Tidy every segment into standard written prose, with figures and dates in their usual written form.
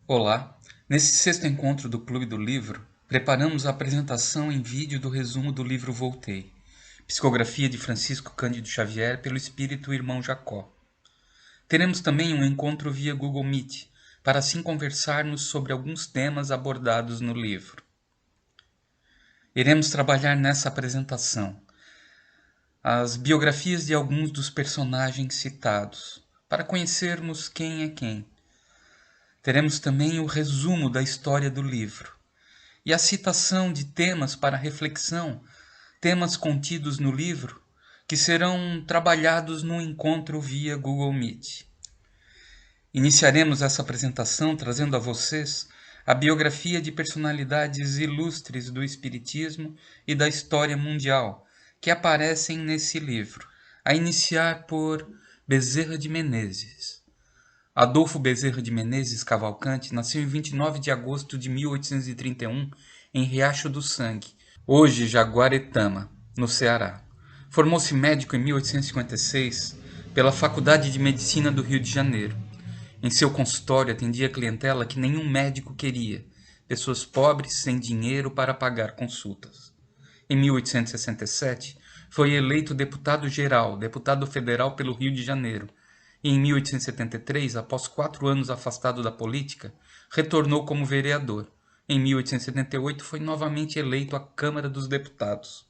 Olá! Nesse sexto encontro do Clube do Livro, preparamos a apresentação em vídeo do resumo do livro Voltei, psicografia de Francisco Cândido Xavier pelo espírito Irmão Jacó. Teremos também um encontro via Google Meet, para assim conversarmos sobre alguns temas abordados no livro. Iremos trabalhar nessa apresentação as biografias de alguns dos personagens citados, para conhecermos quem é quem. Teremos também o resumo da história do livro e a citação de temas para reflexão, temas contidos no livro, que serão trabalhados num encontro via Google Meet. Iniciaremos essa apresentação trazendo a vocês a biografia de personalidades ilustres do Espiritismo e da história mundial, que aparecem nesse livro, a iniciar por Bezerra de Menezes. Adolfo Bezerra de Menezes Cavalcante nasceu em 29 de agosto de 1831 em Riacho do Sangue, hoje Jaguaretama, no Ceará. Formou-se médico em 1856 pela Faculdade de Medicina do Rio de Janeiro. Em seu consultório atendia clientela que nenhum médico queria, pessoas pobres sem dinheiro para pagar consultas. Em 1867, foi eleito deputado-geral, deputado federal pelo Rio de Janeiro, e em 1873, após 4 anos afastado da política, retornou como vereador. Em 1878, foi novamente eleito à Câmara dos Deputados.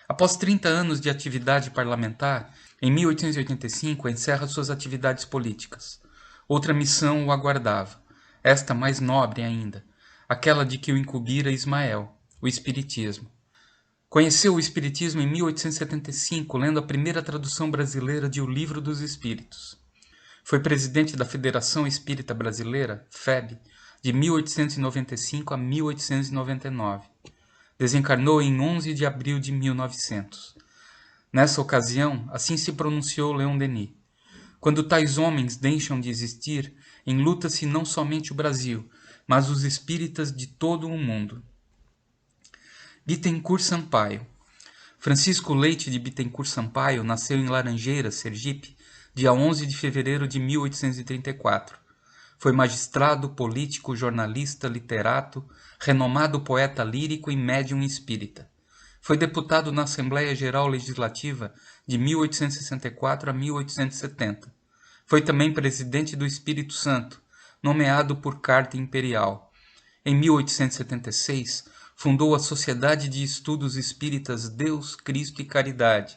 Após 30 anos de atividade parlamentar, em 1885 encerra suas atividades políticas. Outra missão o aguardava, esta mais nobre ainda, aquela de que o incumbira Ismael, o Espiritismo. Conheceu o Espiritismo em 1875, lendo a primeira tradução brasileira de O Livro dos Espíritos. Foi presidente da Federação Espírita Brasileira, FEB, de 1895 a 1899. Desencarnou em 11 de abril de 1900. Nessa ocasião, assim se pronunciou Leon Denis: quando tais homens deixam de existir, enluta-se não somente o Brasil, mas os espíritas de todo o mundo. Bittencourt Sampaio. Francisco Leite de Bittencourt Sampaio nasceu em Laranjeiras, Sergipe, dia 11 de fevereiro de 1834. Foi magistrado, político, jornalista, literato, renomado poeta lírico e médium espírita. Foi deputado na Assembleia Geral Legislativa de 1864 a 1870. Foi também presidente do Espírito Santo, nomeado por carta imperial. Em 1876, fundou a Sociedade de Estudos Espíritas Deus, Cristo e Caridade,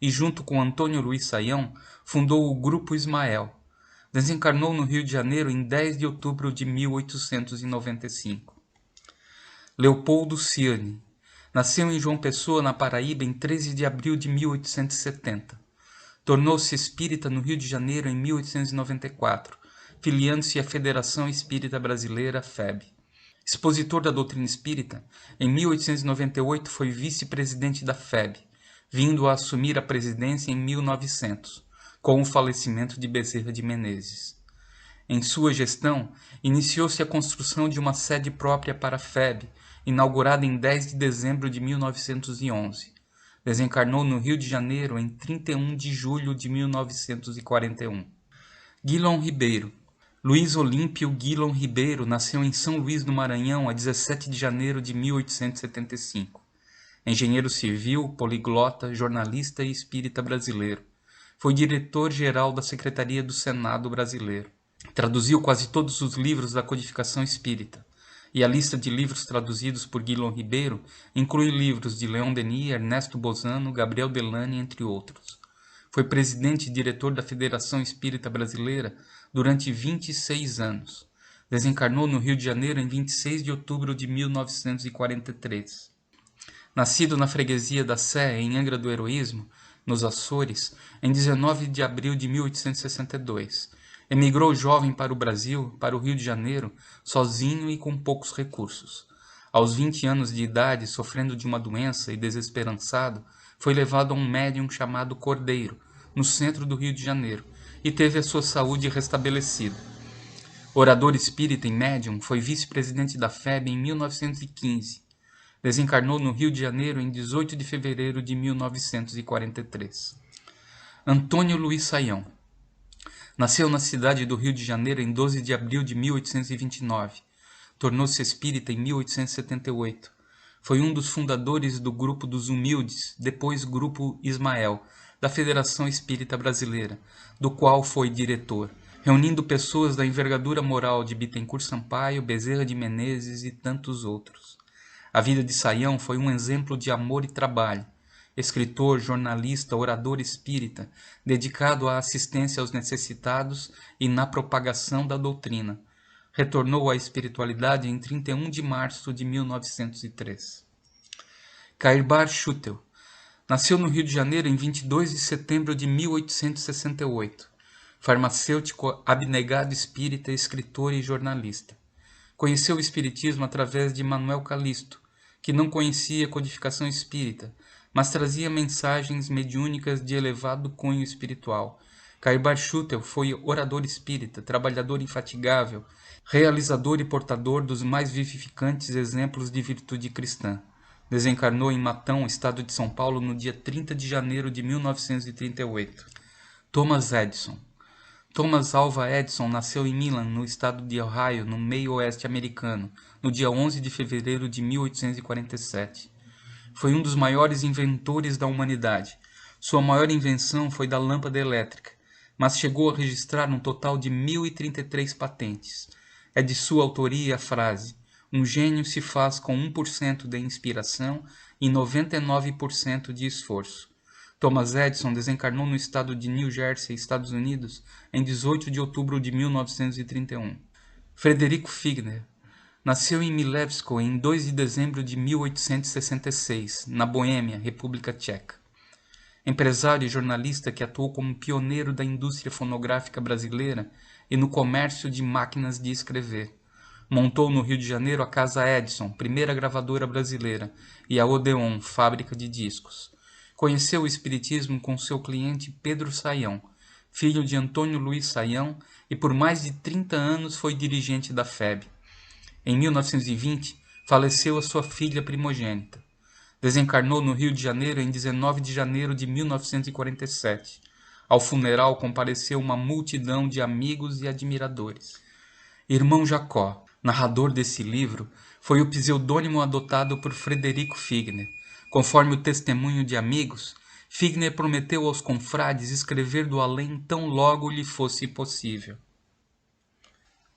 e junto com Antônio Luiz Saião, fundou o Grupo Ismael. Desencarnou no Rio de Janeiro em 10 de outubro de 1895. Leopoldo Cirne. Nasceu em João Pessoa, na Paraíba, em 13 de abril de 1870. Tornou-se espírita no Rio de Janeiro em 1894, filiando-se à Federação Espírita Brasileira, FEB. Expositor da doutrina espírita, em 1898 foi vice-presidente da FEB, vindo a assumir a presidência em 1900, com o falecimento de Bezerra de Menezes. Em sua gestão, iniciou-se a construção de uma sede própria para a FEB, inaugurada em 10 de dezembro de 1911. Desencarnou no Rio de Janeiro em 31 de julho de 1941. Guilom Ribeiro. Luiz Olímpio Guilom Ribeiro nasceu em São Luís do Maranhão a 17 de janeiro de 1875. Engenheiro civil, poliglota, jornalista e espírita brasileiro. Foi diretor-geral da Secretaria do Senado brasileiro. Traduziu quase todos os livros da codificação espírita. E a lista de livros traduzidos por Guilom Ribeiro inclui livros de Leon Denis, Ernesto Bozano, Gabriel Delany, entre outros. Foi presidente e diretor da Federação Espírita Brasileira durante 26 anos. Desencarnou no Rio de Janeiro em 26 de outubro de 1943. Nascido na freguesia da Sé, em Angra do Heroísmo, nos Açores, em 19 de abril de 1862. Emigrou jovem para o Brasil, para o Rio de Janeiro, sozinho e com poucos recursos. Aos 20 anos de idade, sofrendo de uma doença e desesperançado, foi levado a um médium chamado Cordeiro, no centro do Rio de Janeiro, e teve a sua saúde restabelecida. Orador espírita e médium, foi vice-presidente da FEB em 1915. Desencarnou no Rio de Janeiro em 18 de fevereiro de 1943. Antônio Luiz Saião. Nasceu na cidade do Rio de Janeiro em 12 de abril de 1829. Tornou-se espírita em 1878. Foi um dos fundadores do Grupo dos Humildes, depois Grupo Ismael, da Federação Espírita Brasileira, do qual foi diretor, reunindo pessoas da envergadura moral de Bittencourt Sampaio, Bezerra de Menezes e tantos outros. A vida de Saião foi um exemplo de amor e trabalho. Escritor, jornalista, orador espírita, dedicado à assistência aos necessitados e na propagação da doutrina. Retornou à espiritualidade em 31 de março de 1903. Cairbar Schutel nasceu no Rio de Janeiro em 22 de setembro de 1868. Farmacêutico, abnegado espírita, escritor e jornalista. Conheceu o espiritismo através de Manuel Calisto, que não conhecia codificação espírita, mas trazia mensagens mediúnicas de elevado cunho espiritual. Cairbar Schutel foi orador espírita, trabalhador infatigável, realizador e portador dos mais vivificantes exemplos de virtude cristã. Desencarnou em Matão, estado de São Paulo, no dia 30 de janeiro de 1938. Thomas Edison. Thomas Alva Edison nasceu em Milan, no estado de Ohio, no meio-oeste americano, no dia 11 de fevereiro de 1847. Foi um dos maiores inventores da humanidade. Sua maior invenção foi da lâmpada elétrica, mas chegou a registrar um total de 1.033 patentes. É de sua autoria a frase: um gênio se faz com 1% de inspiração e 99% de esforço. Thomas Edison desencarnou no estado de New Jersey, Estados Unidos, em 18 de outubro de 1931. Frederico Figner nasceu em Milevsko em 2 de dezembro de 1866, na Boêmia, República Tcheca. Empresário e jornalista que atuou como pioneiro da indústria fonográfica brasileira e no comércio de máquinas de escrever. Montou no Rio de Janeiro a Casa Edison, primeira gravadora brasileira, e a Odeon, fábrica de discos. Conheceu o espiritismo com seu cliente Pedro Saião, filho de Antônio Luiz Saião, e por mais de 30 anos foi dirigente da FEB. Em 1920, faleceu a sua filha primogênita. Desencarnou no Rio de Janeiro em 19 de janeiro de 1947. Ao funeral compareceu uma multidão de amigos e admiradores. Irmão Jacó, narrador desse livro, foi o pseudônimo adotado por Frederico Figner. Conforme o testemunho de amigos, Figner prometeu aos confrades escrever do além tão logo lhe fosse possível.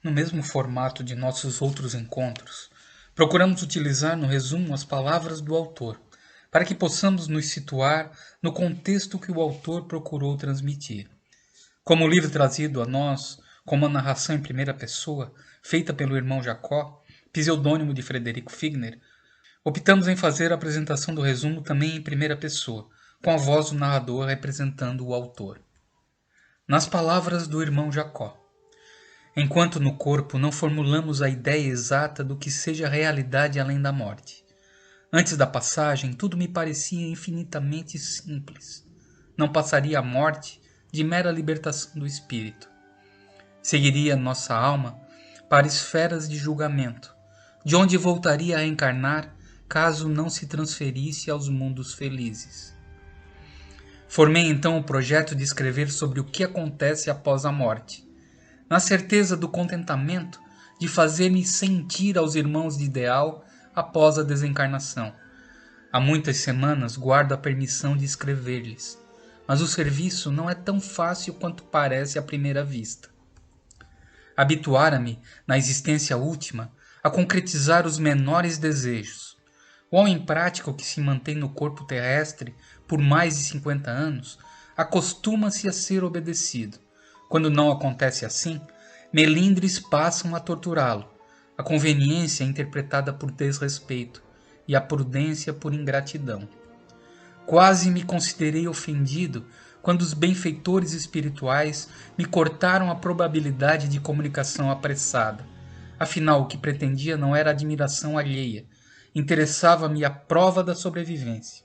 No mesmo formato de nossos outros encontros, procuramos utilizar no resumo as palavras do autor, para que possamos nos situar no contexto que o autor procurou transmitir. Como o livro trazido a nós, com uma narração em primeira pessoa, feita pelo irmão Jacó, pseudônimo de Frederico Figner, optamos em fazer a apresentação do resumo também em primeira pessoa, com a voz do narrador representando o autor. Nas palavras do irmão Jacó: enquanto no corpo não formulamos a ideia exata do que seja realidade além da morte. Antes da passagem, tudo me parecia infinitamente simples. Não passaria a morte de mera libertação do espírito. Seguiria nossa alma para esferas de julgamento, de onde voltaria a encarnar caso não se transferisse aos mundos felizes. Formei então o projeto de escrever sobre o que acontece após a morte, na certeza do contentamento de fazer-me sentir aos irmãos de ideal após a desencarnação. Há muitas semanas guardo a permissão de escrever-lhes, mas o serviço não é tão fácil quanto parece à primeira vista. Habituara-me, na existência última, a concretizar os menores desejos. O homem prático que se mantém no corpo terrestre por mais de 50 anos acostuma-se a ser obedecido. Quando não acontece assim, melindres passam a torturá-lo, a conveniência é interpretada por desrespeito e a prudência por ingratidão. Quase me considerei ofendido quando os benfeitores espirituais me cortaram a probabilidade de comunicação apressada. Afinal, o que pretendia não era admiração alheia, interessava-me a prova da sobrevivência.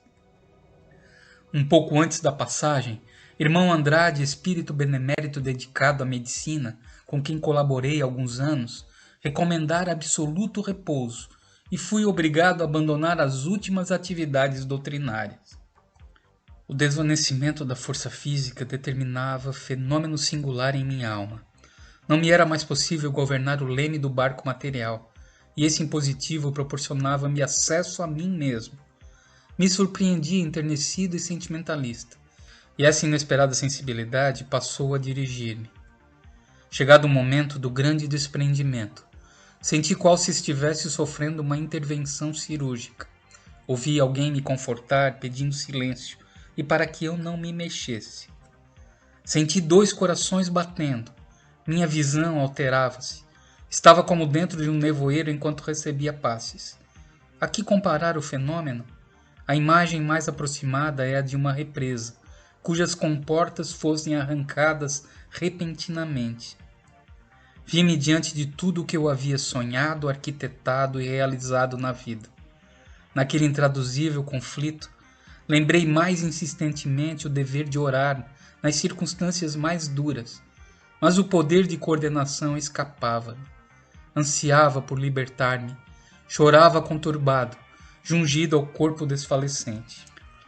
Um pouco antes da passagem, irmão Andrade, espírito benemérito dedicado à medicina, com quem colaborei há alguns anos, recomendara absoluto repouso e fui obrigado a abandonar as últimas atividades doutrinárias. O desvanecimento da força física determinava fenômeno singular em minha alma. Não me era mais possível governar o leme do barco material, e esse impositivo proporcionava-me acesso a mim mesmo. Me surpreendia enternecido e sentimentalista, e essa inesperada sensibilidade passou a dirigir-me. Chegado o momento do grande desprendimento, senti qual se estivesse sofrendo uma intervenção cirúrgica. Ouvi alguém me confortar pedindo silêncio e para que eu não me mexesse. Senti 2 corações batendo. Minha visão alterava-se. Estava como dentro de um nevoeiro enquanto recebia passes. A que comparar o fenômeno? A imagem mais aproximada é a de uma represa, cujas comportas fossem arrancadas repentinamente. Vi-me diante de tudo o que eu havia sonhado, arquitetado e realizado na vida. Naquele intraduzível conflito, lembrei mais insistentemente o dever de orar nas circunstâncias mais duras, mas o poder de coordenação escapava-me. Ansiava por libertar-me, chorava conturbado, jungido ao corpo desfalecente.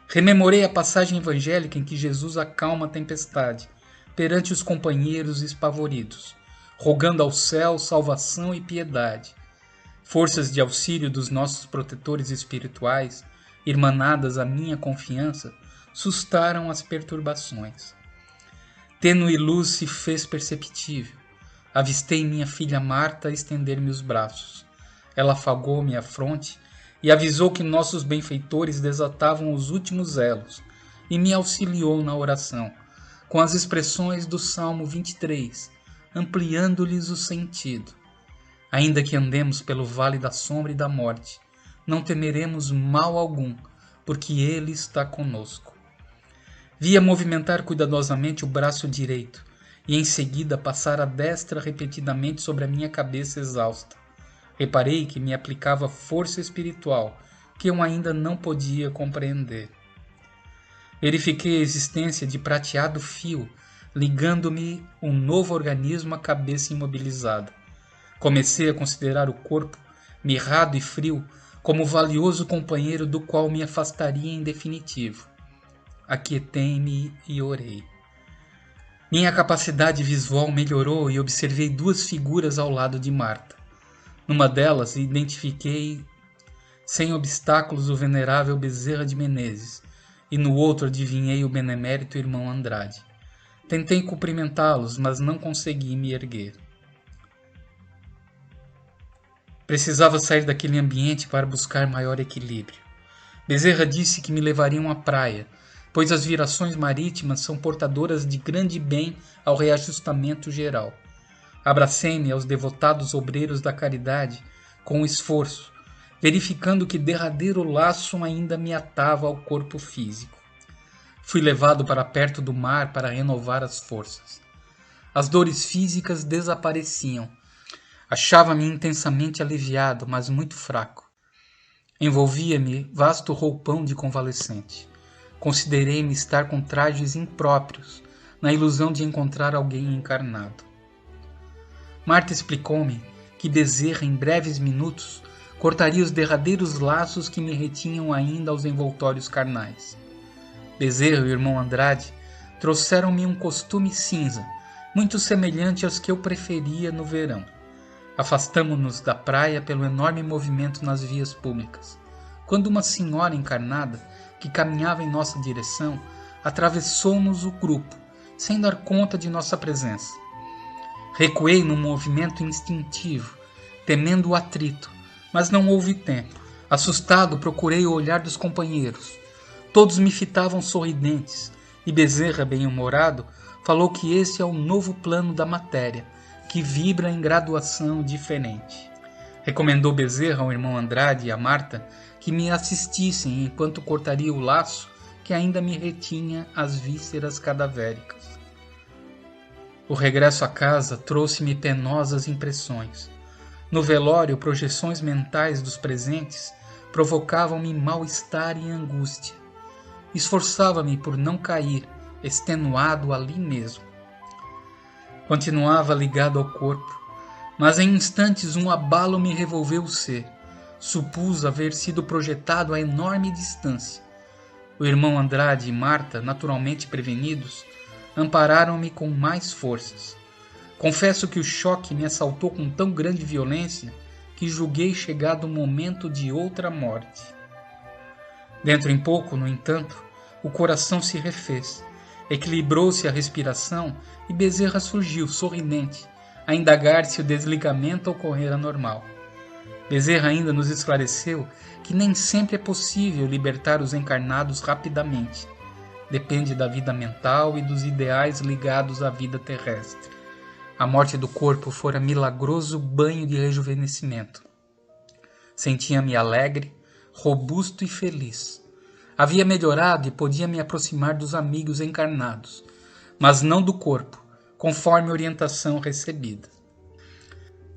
Rememorei a passagem evangélica em que Jesus acalma a tempestade perante os companheiros espavoridos, rogando ao céu salvação e piedade. Forças de auxílio dos nossos protetores espirituais, irmanadas à minha confiança, sustaram as perturbações. Tênue luz se fez perceptível. Avistei minha filha Marta estender-me os braços. Ela afagou-me a fronte e avisou que nossos benfeitores desatavam os últimos elos e me auxiliou na oração, com as expressões do Salmo 23, ampliando-lhes o sentido. Ainda que andemos pelo vale da sombra e da morte, não temeremos mal algum, porque Ele está conosco. Via movimentar cuidadosamente o braço direito, e em seguida passar a destra repetidamente sobre a minha cabeça exausta. Reparei que me aplicava força espiritual, que eu ainda não podia compreender. Verifiquei a existência de prateado fio, ligando-me um novo organismo à cabeça imobilizada. Comecei a considerar o corpo, mirrado e frio, como valioso companheiro do qual me afastaria em definitivo. Aquietei-me e orei. Minha capacidade visual melhorou e observei 2 figuras ao lado de Marta. Numa delas, identifiquei sem obstáculos o venerável Bezerra de Menezes, e no outro adivinhei o benemérito irmão Andrade. Tentei cumprimentá-los, mas não consegui me erguer. Precisava sair daquele ambiente para buscar maior equilíbrio. Bezerra disse que me levariam à praia, pois as virações marítimas são portadoras de grande bem ao reajustamento geral. Abracei-me aos devotados obreiros da caridade com esforço, verificando que derradeiro laço ainda me atava ao corpo físico. Fui levado para perto do mar para renovar as forças. As dores físicas desapareciam. Achava-me intensamente aliviado, mas muito fraco. Envolvia-me vasto roupão de convalescente. Considerei-me estar com trajes impróprios, na ilusão de encontrar alguém encarnado. Marta explicou-me que Bezerra, em breves minutos, cortaria os derradeiros laços que me retinham ainda aos envoltórios carnais. Bezerra e o irmão Andrade trouxeram-me um costume cinza, muito semelhante aos que eu preferia no verão. Afastamo-nos da praia pelo enorme movimento nas vias públicas, quando uma senhora encarnada, que caminhava em nossa direção, atravessou-nos o grupo, sem dar conta de nossa presença. Recuei num movimento instintivo, temendo o atrito, mas não houve tempo. Assustado, procurei o olhar dos companheiros. Todos me fitavam sorridentes, e Bezerra, bem-humorado, falou que esse é o novo plano da matéria, que vibra em graduação diferente. Recomendou Bezerra ao irmão Andrade e a Marta que me assistissem enquanto cortaria o laço que ainda me retinha as vísceras cadavéricas. O regresso à casa trouxe-me penosas impressões. No velório, projeções mentais dos presentes provocavam-me mal-estar e angústia. Esforçava-me por não cair, extenuado ali mesmo. Continuava ligado ao corpo, mas em instantes um abalo me revolveu o ser. Supus haver sido projetado a enorme distância. O irmão Andrade e Marta, naturalmente prevenidos, ampararam-me com mais forças. Confesso que o choque me assaltou com tão grande violência que julguei chegado o momento de outra morte. Dentro em pouco, no entanto, o coração se refez, equilibrou-se a respiração e Bezerra surgiu, sorridente, a indagar se o desligamento ocorrera normal. Bezerra ainda nos esclareceu que nem sempre é possível libertar os encarnados rapidamente. Depende da vida mental e dos ideais ligados à vida terrestre. A morte do corpo fora milagroso banho de rejuvenescimento. Sentia-me alegre, robusto e feliz. Havia melhorado e podia me aproximar dos amigos encarnados, mas não do corpo, conforme a orientação recebida.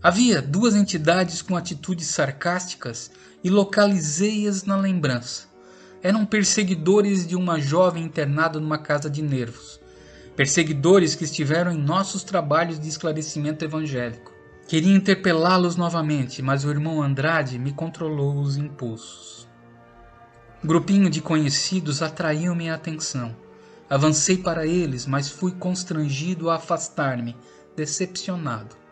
Havia duas entidades com atitudes sarcásticas e localizei-as na lembrança. Eram perseguidores de uma jovem internada numa casa de nervos. Perseguidores que estiveram em nossos trabalhos de esclarecimento evangélico. Queria interpelá-los novamente, mas o irmão Andrade me controlou os impulsos. Um grupinho de conhecidos atraiu minha atenção. Avancei para eles, mas fui constrangido a afastar-me, decepcionado.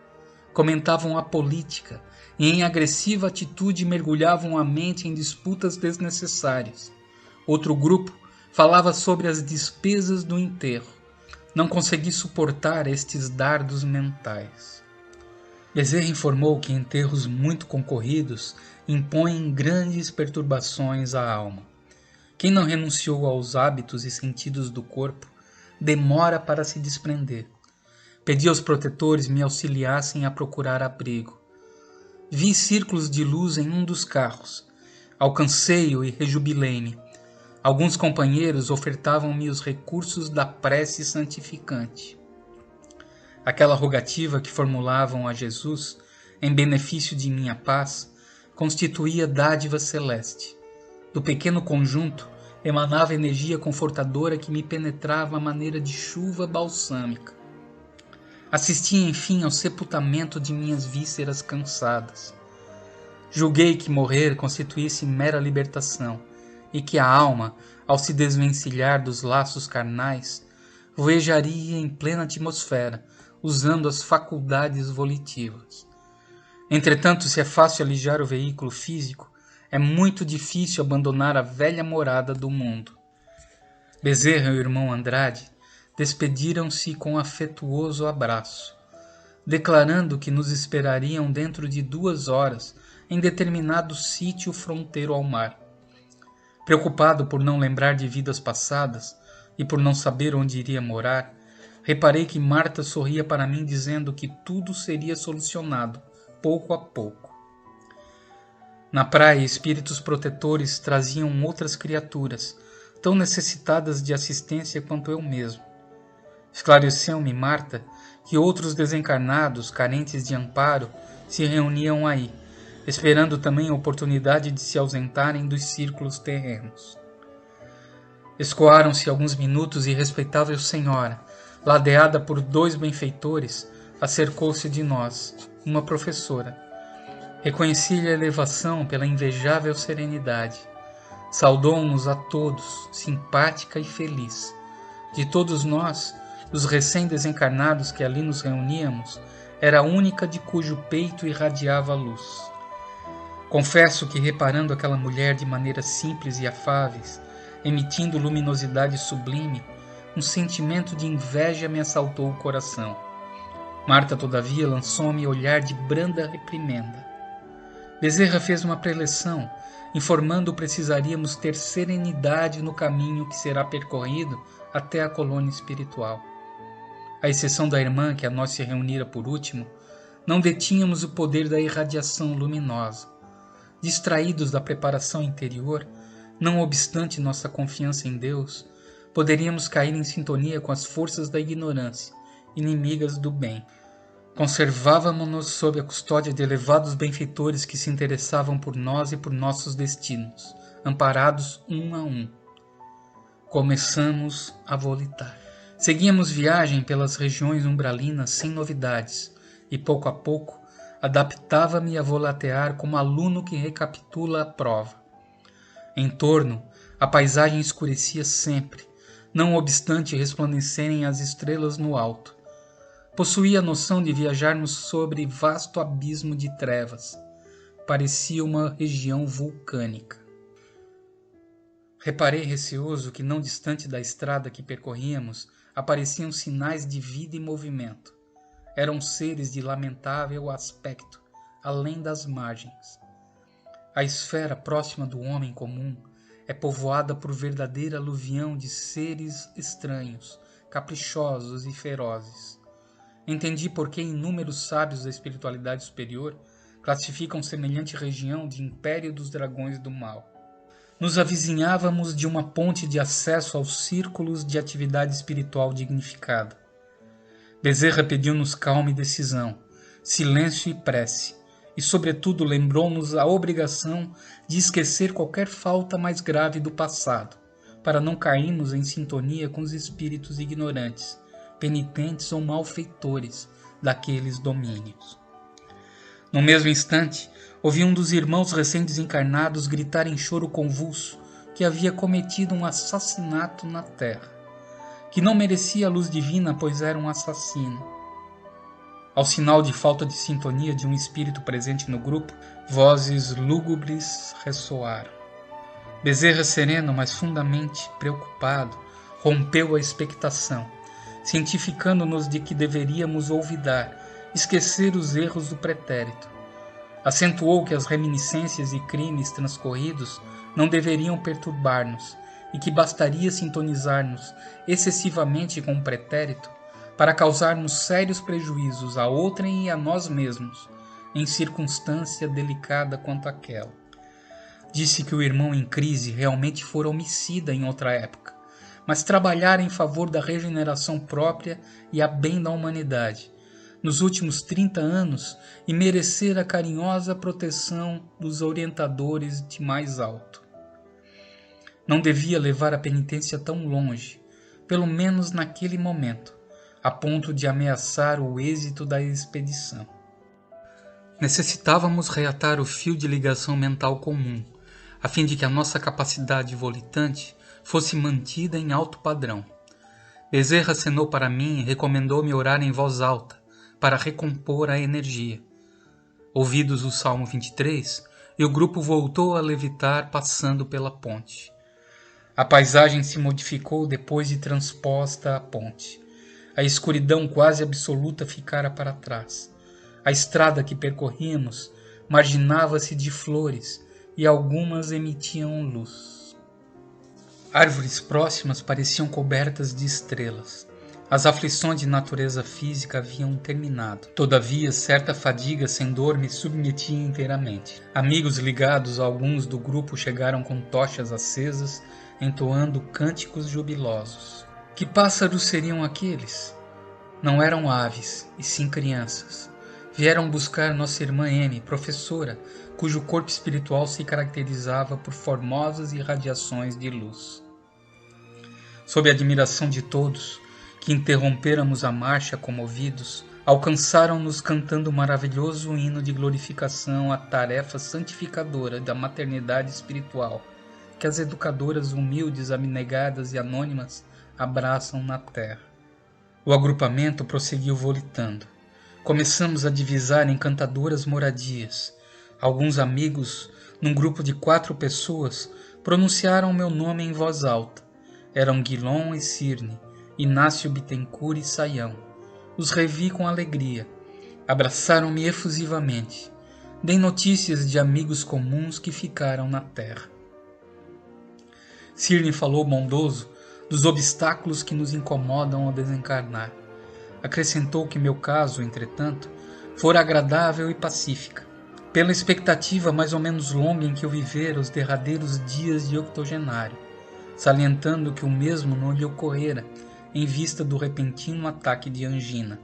Comentavam a política e em agressiva atitude mergulhavam a mente em disputas desnecessárias. Outro grupo falava sobre as despesas do enterro. Não consegui suportar estes dardos mentais. Bezerra informou que enterros muito concorridos impõem grandes perturbações à alma. Quem não renunciou aos hábitos e sentidos do corpo demora para se desprender. Pedi aos protetores me auxiliassem a procurar abrigo. Vi círculos de luz em um dos carros. Alcancei-o e rejubilei-me. Alguns companheiros ofertavam-me os recursos da prece santificante. Aquela rogativa que formulavam a Jesus, em benefício de minha paz, constituía dádiva celeste. Do pequeno conjunto emanava energia confortadora que me penetrava à maneira de chuva balsâmica. Assisti, enfim, ao sepultamento de minhas vísceras cansadas. Julguei que morrer constituísse mera libertação e que a alma, ao se desvencilhar dos laços carnais, voejaria em plena atmosfera, usando as faculdades volitivas. Entretanto, se é fácil alijar o veículo físico, é muito difícil abandonar a velha morada do mundo. Bezerra e o irmão Andrade despediram-se com afetuoso abraço, declarando que nos esperariam dentro de 2 horas em determinado sítio fronteiro ao mar. Preocupado por não lembrar de vidas passadas e por não saber onde iria morar, reparei que Marta sorria para mim dizendo que tudo seria solucionado, pouco a pouco. Na praia, espíritos protetores traziam outras criaturas, tão necessitadas de assistência quanto eu mesmo. Esclareceu-me Marta que outros desencarnados, carentes de amparo, se reuniam aí, esperando também a oportunidade de se ausentarem dos círculos terrenos. Escoaram-se alguns minutos e respeitável senhora, ladeada por 2 benfeitores, acercou-se de nós, uma professora. Reconheci-lhe a elevação pela invejável serenidade. Saudou-nos a todos, simpática e feliz. De todos nós, os recém-desencarnados que ali nos reuníamos, era a única de cujo peito irradiava a luz. Confesso que, reparando aquela mulher de maneira simples e afáveis, emitindo luminosidade sublime, um sentimento de inveja me assaltou o coração. Marta, todavia, lançou-me olhar de branda reprimenda. Bezerra fez uma preleção, informando precisaríamos ter serenidade no caminho que será percorrido até a colônia espiritual. À exceção da irmã que a nós se reunira por último, não detínhamos o poder da irradiação luminosa. Distraídos da preparação interior, não obstante nossa confiança em Deus, poderíamos cair em sintonia com as forças da ignorância, inimigas do bem. Conservávamo-nos sob a custódia de elevados benfeitores que se interessavam por nós e por nossos destinos, amparados um a um. Começamos a volitar. Seguíamos viagem pelas regiões umbralinas sem novidades, e pouco a pouco adaptava-me a volatear como aluno que recapitula a prova. Em torno, A paisagem escurecia sempre, não obstante resplandecerem as estrelas no alto. Possuía a noção de viajarmos sobre vasto abismo de trevas. Parecia uma região vulcânica. Reparei receoso que não distante da estrada que percorríamos apareciam sinais de vida e movimento. Eram seres de lamentável aspecto, além das margens. A esfera próxima do homem comum é povoada por verdadeira aluvião de seres estranhos, caprichosos e ferozes. Entendi por que inúmeros sábios da espiritualidade superior classificam semelhante região de império dos dragões do mal. Nos avizinhávamos de uma ponte de acesso aos círculos de atividade espiritual dignificada. Bezerra pediu-nos calma e decisão, silêncio e prece, e sobretudo lembrou-nos a obrigação de esquecer qualquer falta mais grave do passado, para não cairmos em sintonia com os espíritos ignorantes, penitentes ou malfeitores daqueles domínios. No mesmo instante, ouvi um dos irmãos recém-desencarnados gritar em choro convulso que havia cometido um assassinato na terra, que não merecia a luz divina, pois era um assassino. Ao sinal de falta de sintonia de um espírito presente no grupo, vozes lúgubres ressoaram. Bezerra, sereno, mas fundamente preocupado, rompeu a expectação, cientificando-nos de que deveríamos olvidar, esquecer os erros do pretérito. Acentuou que as reminiscências e crimes transcorridos não deveriam perturbar-nos e que bastaria sintonizar-nos excessivamente com o pretérito para causarmos sérios prejuízos a outrem e a nós mesmos, em circunstância delicada quanto aquela. Disse que o irmão em crise realmente fora homicida em outra época, mas trabalhara em favor da regeneração própria e a bem da humanidade, nos últimos 30 anos, e merecer a carinhosa proteção dos orientadores de mais alto. Não devia levar a penitência tão longe, pelo menos naquele momento, a ponto de ameaçar o êxito da expedição. Necessitávamos reatar o fio de ligação mental comum, a fim de que a nossa capacidade volitante fosse mantida em alto padrão. Bezerra acenou para mim e recomendou-me orar em voz alta, para recompor a energia. Ouvidos o Salmo 23, e o grupo voltou a levitar passando pela ponte. A paisagem se modificou depois de transposta a ponte. A escuridão quase absoluta ficara para trás. A estrada que percorríamos marginava-se de flores e algumas emitiam luz. Árvores próximas pareciam cobertas de estrelas. As aflições de natureza física haviam terminado. Todavia, certa fadiga sem dor me submetia inteiramente. Amigos ligados a alguns do grupo chegaram com tochas acesas, entoando cânticos jubilosos. Que pássaros seriam aqueles? Não eram aves, e sim crianças. Vieram buscar nossa irmã N, professora, cujo corpo espiritual se caracterizava por formosas irradiações de luz. Sob a admiração de todos, que interrompêramos a marcha comovidos, alcançaram-nos cantando o maravilhoso hino de glorificação à tarefa santificadora da maternidade espiritual, que as educadoras humildes, abnegadas e anônimas abraçam na terra. O agrupamento prosseguiu volitando. Começamos a divisar encantadoras moradias. Alguns amigos, num grupo de 4 pessoas, pronunciaram meu nome em voz alta. Eram Guilom e Cirne, Inácio Bittencourt e Saião. Os revi com alegria. Abraçaram-me efusivamente. Dei notícias de amigos comuns que ficaram na terra. Cirne falou bondoso dos obstáculos que nos incomodam ao desencarnar. Acrescentou que meu caso, entretanto, fora agradável e pacífica, pela expectativa mais ou menos longa em que eu vivera os derradeiros dias de octogenário, salientando que o mesmo não lhe ocorrera em vista do repentino ataque de angina.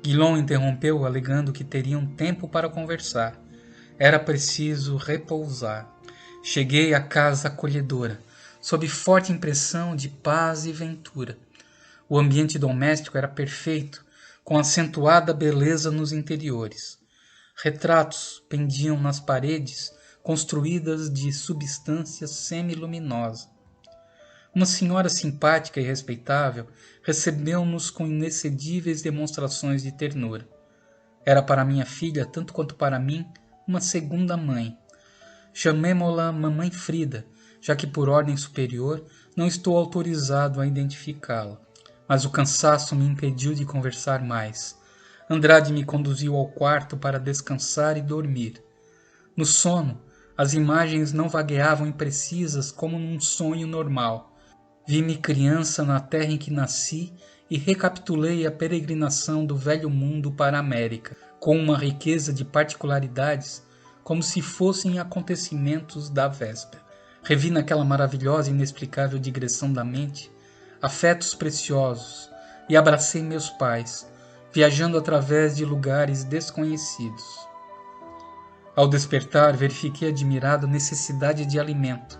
Guilom interrompeu, alegando que teriam tempo para conversar. Era preciso repousar. Cheguei à casa acolhedora, sob forte impressão de paz e ventura. O ambiente doméstico era perfeito, com acentuada beleza nos interiores. Retratos pendiam nas paredes construídas de substância semiluminosa. Uma senhora simpática e respeitável recebeu-nos com inexcedíveis demonstrações de ternura. Era para minha filha, tanto quanto para mim, uma segunda mãe. Chamemo-la Mamãe Frida, já que por ordem superior não estou autorizado a identificá-la. Mas o cansaço me impediu de conversar mais. Andrade me conduziu ao quarto para descansar e dormir. No sono, as imagens não vagueavam imprecisas como num sonho normal. Vi-me criança na terra em que nasci e recapitulei a peregrinação do velho mundo para a América, com uma riqueza de particularidades como se fossem acontecimentos da véspera. Revi naquela maravilhosa e inexplicável digressão da mente afetos preciosos e abracei meus pais, viajando através de lugares desconhecidos. Ao despertar, verifiquei admirado a necessidade de alimento.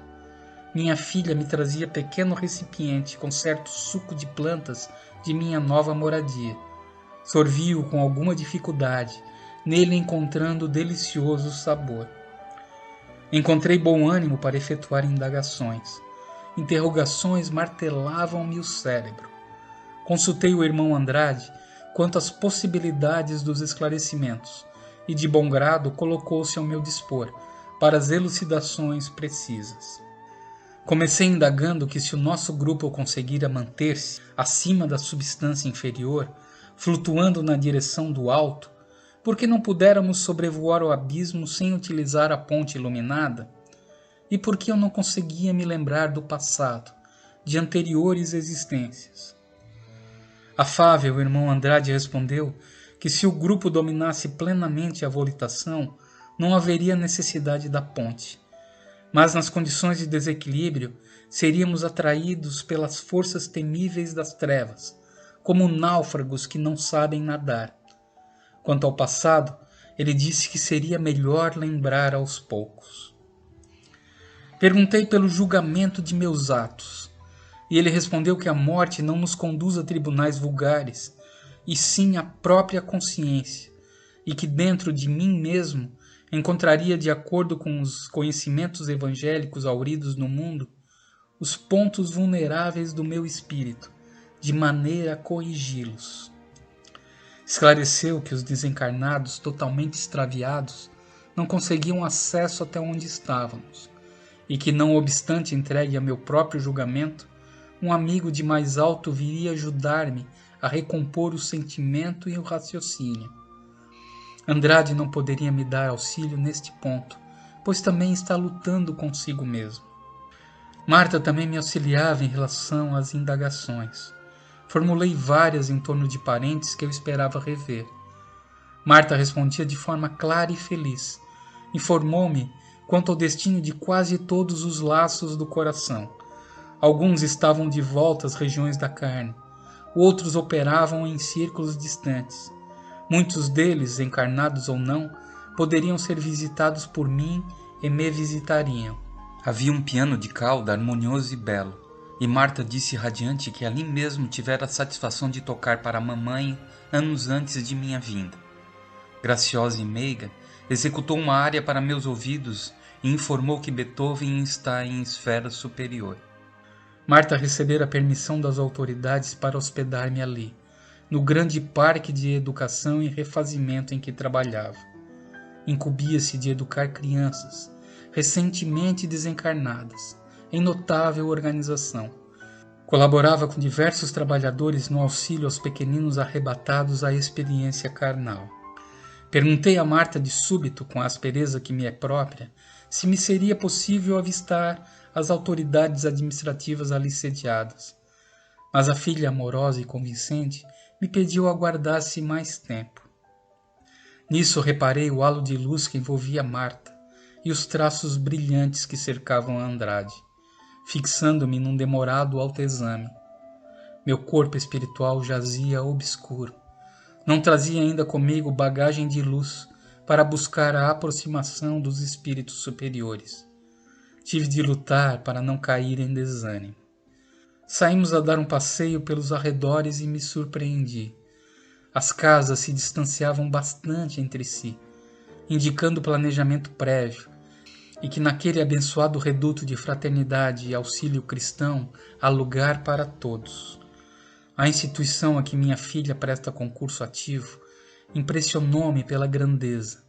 Minha filha me trazia pequeno recipiente com certo suco de plantas de minha nova moradia. Sorvi-o com alguma dificuldade, nele encontrando delicioso sabor. Encontrei bom ânimo para efetuar indagações. Interrogações martelavam-me o cérebro. Consultei o irmão Andrade quanto às possibilidades dos esclarecimentos e de bom grado colocou-se ao meu dispor para as elucidações precisas. Comecei indagando que se o nosso grupo conseguira manter-se acima da substância inferior, flutuando na direção do alto, por que não pudéramos sobrevoar o abismo sem utilizar a ponte iluminada? E por que eu não conseguia me lembrar do passado, de anteriores existências? Afável, o irmão Andrade respondeu que se o grupo dominasse plenamente a volitação, não haveria necessidade da ponte. Mas nas condições de desequilíbrio, seríamos atraídos pelas forças temíveis das trevas, como náufragos que não sabem nadar. Quanto ao passado, ele disse que seria melhor lembrar aos poucos. Perguntei pelo julgamento de meus atos, e ele respondeu que a morte não nos conduz a tribunais vulgares, e sim à própria consciência, e que dentro de mim mesmo encontraria, de acordo com os conhecimentos evangélicos hauridos no mundo, os pontos vulneráveis do meu espírito, de maneira a corrigi-los. Esclareceu que os desencarnados totalmente extraviados não conseguiam acesso até onde estávamos, e que, não obstante entregue a meu próprio julgamento, um amigo de mais alto viria ajudar-me a recompor o sentimento e o raciocínio. Andrade não poderia me dar auxílio neste ponto, pois também está lutando consigo mesmo. Marta também me auxiliava em relação às indagações. Formulei várias em torno de parentes que eu esperava rever. Marta respondia de forma clara e feliz. Informou-me quanto ao destino de quase todos os laços do coração. Alguns estavam de volta às regiões da carne, outros operavam em círculos distantes. Muitos deles, encarnados ou não, poderiam ser visitados por mim e me visitariam. Havia um piano de cauda harmonioso e belo, e Marta disse radiante que ali mesmo tivera a satisfação de tocar para a mamãe anos antes de minha vinda. Graciosa e meiga, executou uma área para meus ouvidos e informou que Beethoven está em esfera superior. Marta recebera a permissão das autoridades para hospedar-me ali, no grande parque de educação e refazimento em que trabalhava. Incumbia-se de educar crianças, recentemente desencarnadas, em notável organização. Colaborava com diversos trabalhadores no auxílio aos pequeninos arrebatados à experiência carnal. Perguntei a Marta de súbito, com a aspereza que me é própria, se me seria possível avistar as autoridades administrativas ali sediadas. Mas a filha amorosa e convincente me pediu aguardasse mais tempo. Nisso reparei o halo de luz que envolvia Marta e os traços brilhantes que cercavam a Andrade, fixando-me num demorado autoexame. Meu corpo espiritual jazia obscuro. Não trazia ainda comigo bagagem de luz para buscar a aproximação dos espíritos superiores. Tive de lutar para não cair em desânimo. Saímos a dar um passeio pelos arredores e me surpreendi. As casas se distanciavam bastante entre si, indicando planejamento prévio, e que naquele abençoado reduto de fraternidade e auxílio cristão há lugar para todos. A instituição a que minha filha presta concurso ativo impressionou-me pela grandeza.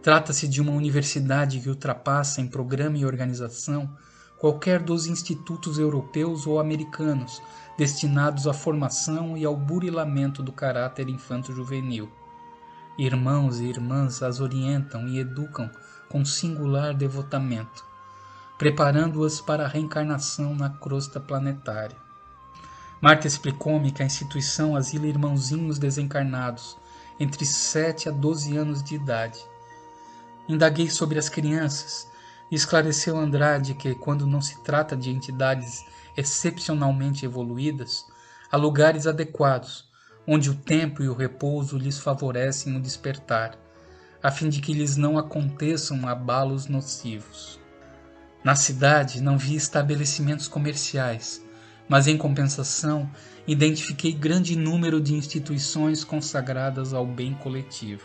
Trata-se de uma universidade que ultrapassa em programa e organização qualquer dos institutos europeus ou americanos destinados à formação e ao burilamento do caráter infanto-juvenil. Irmãos e irmãs as orientam e educam com singular devotamento, preparando-as para a reencarnação na crosta planetária. Marta explicou-me que a instituição asila irmãozinhos desencarnados entre 7 a 12 anos de idade. Indaguei sobre as crianças e esclareceu Andrade que, quando não se trata de entidades excepcionalmente evoluídas, há lugares adequados, onde o tempo e o repouso lhes favorecem o despertar, a fim de que lhes não aconteçam abalos nocivos. Na cidade não vi estabelecimentos comerciais, mas em compensação identifiquei grande número de instituições consagradas ao bem coletivo.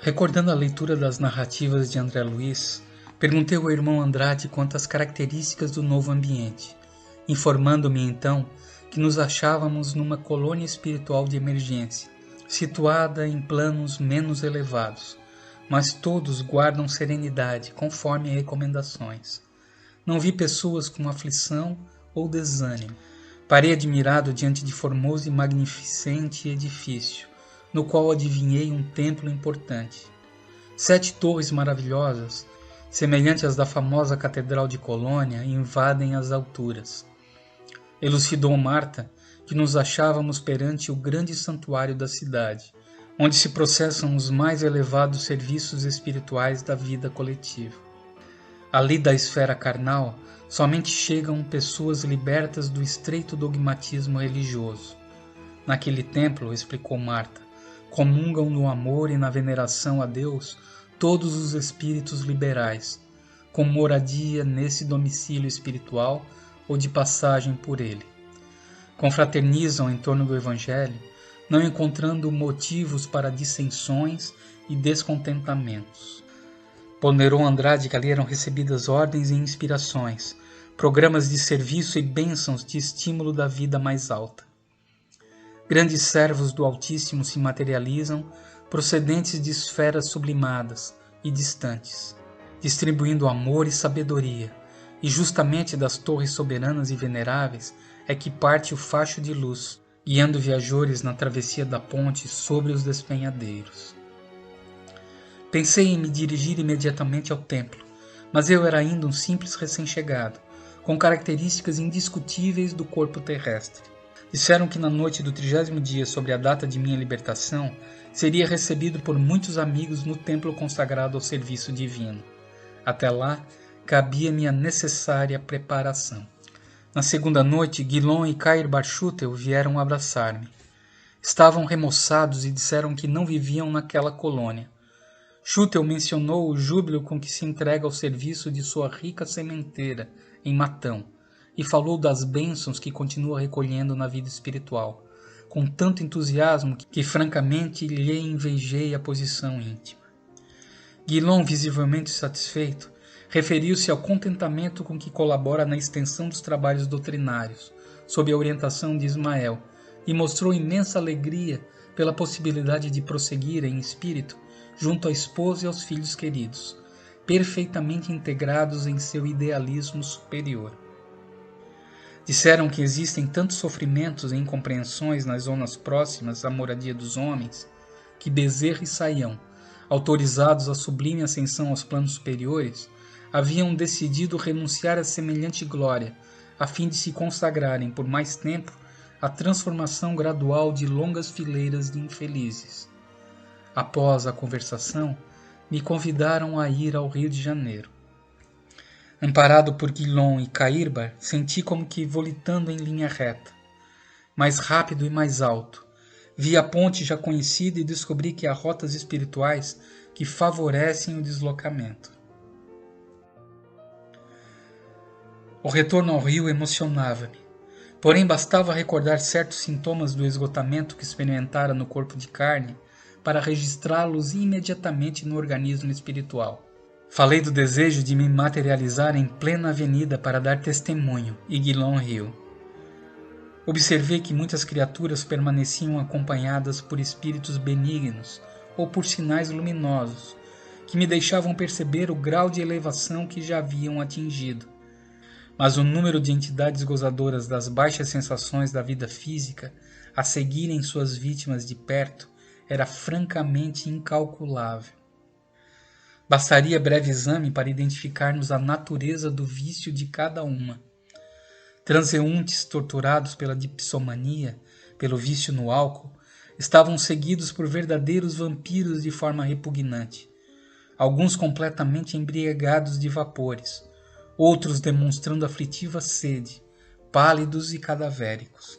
Recordando a leitura das narrativas de André Luiz, perguntei ao irmão Andrade quanto às características do novo ambiente, informando-me então que nos achávamos numa colônia espiritual de emergência, situada em planos menos elevados, mas todos guardam serenidade conforme recomendações. Não vi pessoas com aflição ou desânimo. Parei admirado diante de formoso e magnificente edifício, no qual adivinhei um templo importante. 7 torres maravilhosas, semelhantes às da famosa Catedral de Colônia, invadem as alturas. Elucidou Marta que nos achávamos perante o grande santuário da cidade, onde se processam os mais elevados serviços espirituais da vida coletiva. Ali da esfera carnal, somente chegam pessoas libertas do estreito dogmatismo religioso. Naquele templo, explicou Marta, comungam no amor e na veneração a Deus todos os espíritos liberais, com moradia nesse domicílio espiritual ou de passagem por ele. Confraternizam em torno do Evangelho, não encontrando motivos para dissensões e descontentamentos. Ponderou Andrade que ali eram recebidas ordens e inspirações, programas de serviço e bênçãos de estímulo da vida mais alta. Grandes servos do Altíssimo se materializam, procedentes de esferas sublimadas e distantes, distribuindo amor e sabedoria, e justamente das torres soberanas e veneráveis é que parte o facho de luz, guiando viajores na travessia da ponte sobre os despenhadeiros. Pensei em me dirigir imediatamente ao templo, mas eu era ainda um simples recém-chegado, com características indiscutíveis do corpo terrestre. Disseram que na noite do 30º dia sobre a data de minha libertação, seria recebido por muitos amigos no templo consagrado ao serviço divino. Até lá, cabia-me a necessária preparação. Na segunda noite, Guilon e Cair Barchutel vieram abraçar-me. Estavam remoçados e disseram que não viviam naquela colônia. Schutel mencionou o júbilo com que se entrega ao serviço de sua rica sementeira, em Matão, e falou das bênçãos que continua recolhendo na vida espiritual, com tanto entusiasmo que francamente lhe invejei a posição íntima. Guilon, visivelmente satisfeito, referiu-se ao contentamento com que colabora na extensão dos trabalhos doutrinários, sob a orientação de Ismael, e mostrou imensa alegria pela possibilidade de prosseguir em espírito junto à esposa e aos filhos queridos, perfeitamente integrados em seu idealismo superior. Disseram que existem tantos sofrimentos e incompreensões nas zonas próximas à moradia dos homens, que Bezerra e Saião, autorizados à sublime ascensão aos planos superiores, haviam decidido renunciar a semelhante glória, a fim de se consagrarem por mais tempo à transformação gradual de longas fileiras de infelizes. Após a conversação, me convidaram a ir ao Rio de Janeiro. Amparado por Guilon e Cairbar, senti como que volitando em linha reta, mais rápido e mais alto. Vi a ponte já conhecida e descobri que há rotas espirituais que favorecem o deslocamento. O retorno ao Rio emocionava-me, porém bastava recordar certos sintomas do esgotamento que experimentara no corpo de carne para registrá-los imediatamente no organismo espiritual. Falei do desejo de me materializar em plena avenida para dar testemunho, Iguilon riu. Observei que muitas criaturas permaneciam acompanhadas por espíritos benignos ou por sinais luminosos, que me deixavam perceber o grau de elevação que já haviam atingido. Mas o número de entidades gozadoras das baixas sensações da vida física a seguirem suas vítimas de perto era francamente incalculável. Bastaria breve exame para identificarmos a natureza do vício de cada uma. Transeuntes torturados pela dipsomania, pelo vício no álcool, estavam seguidos por verdadeiros vampiros de forma repugnante, alguns completamente embriagados de vapores, outros demonstrando aflitiva sede, pálidos e cadavéricos.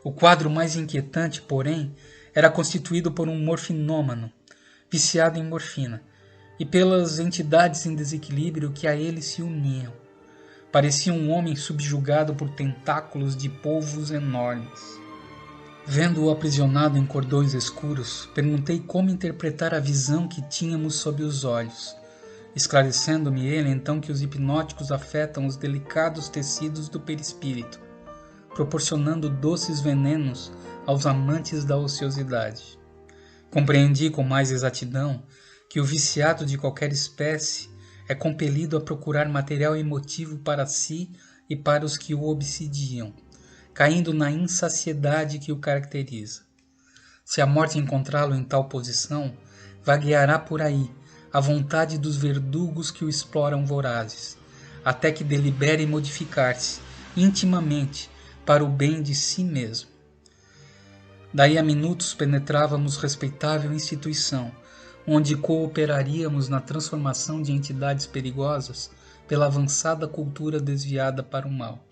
O quadro mais inquietante, porém, era constituído por um morfinômano, viciado em morfina, e pelas entidades em desequilíbrio que a ele se uniam. Parecia um homem subjugado por tentáculos de polvos enormes. Vendo-o aprisionado em cordões escuros, perguntei como interpretar a visão que tínhamos sob os olhos, esclarecendo-me ele então que os hipnóticos afetam os delicados tecidos do perispírito, proporcionando doces venenos aos amantes da ociosidade. Compreendi com mais exatidão que o viciado de qualquer espécie é compelido a procurar material emotivo para si e para os que o obsidiam, caindo na insaciedade que o caracteriza. Se a morte encontrá-lo em tal posição, vagueará por aí a vontade dos verdugos que o exploram vorazes, até que delibere modificar-se intimamente para o bem de si mesmo. Daí a minutos penetrávamos respeitável instituição, onde cooperaríamos na transformação de entidades perigosas pela avançada cultura desviada para o mal.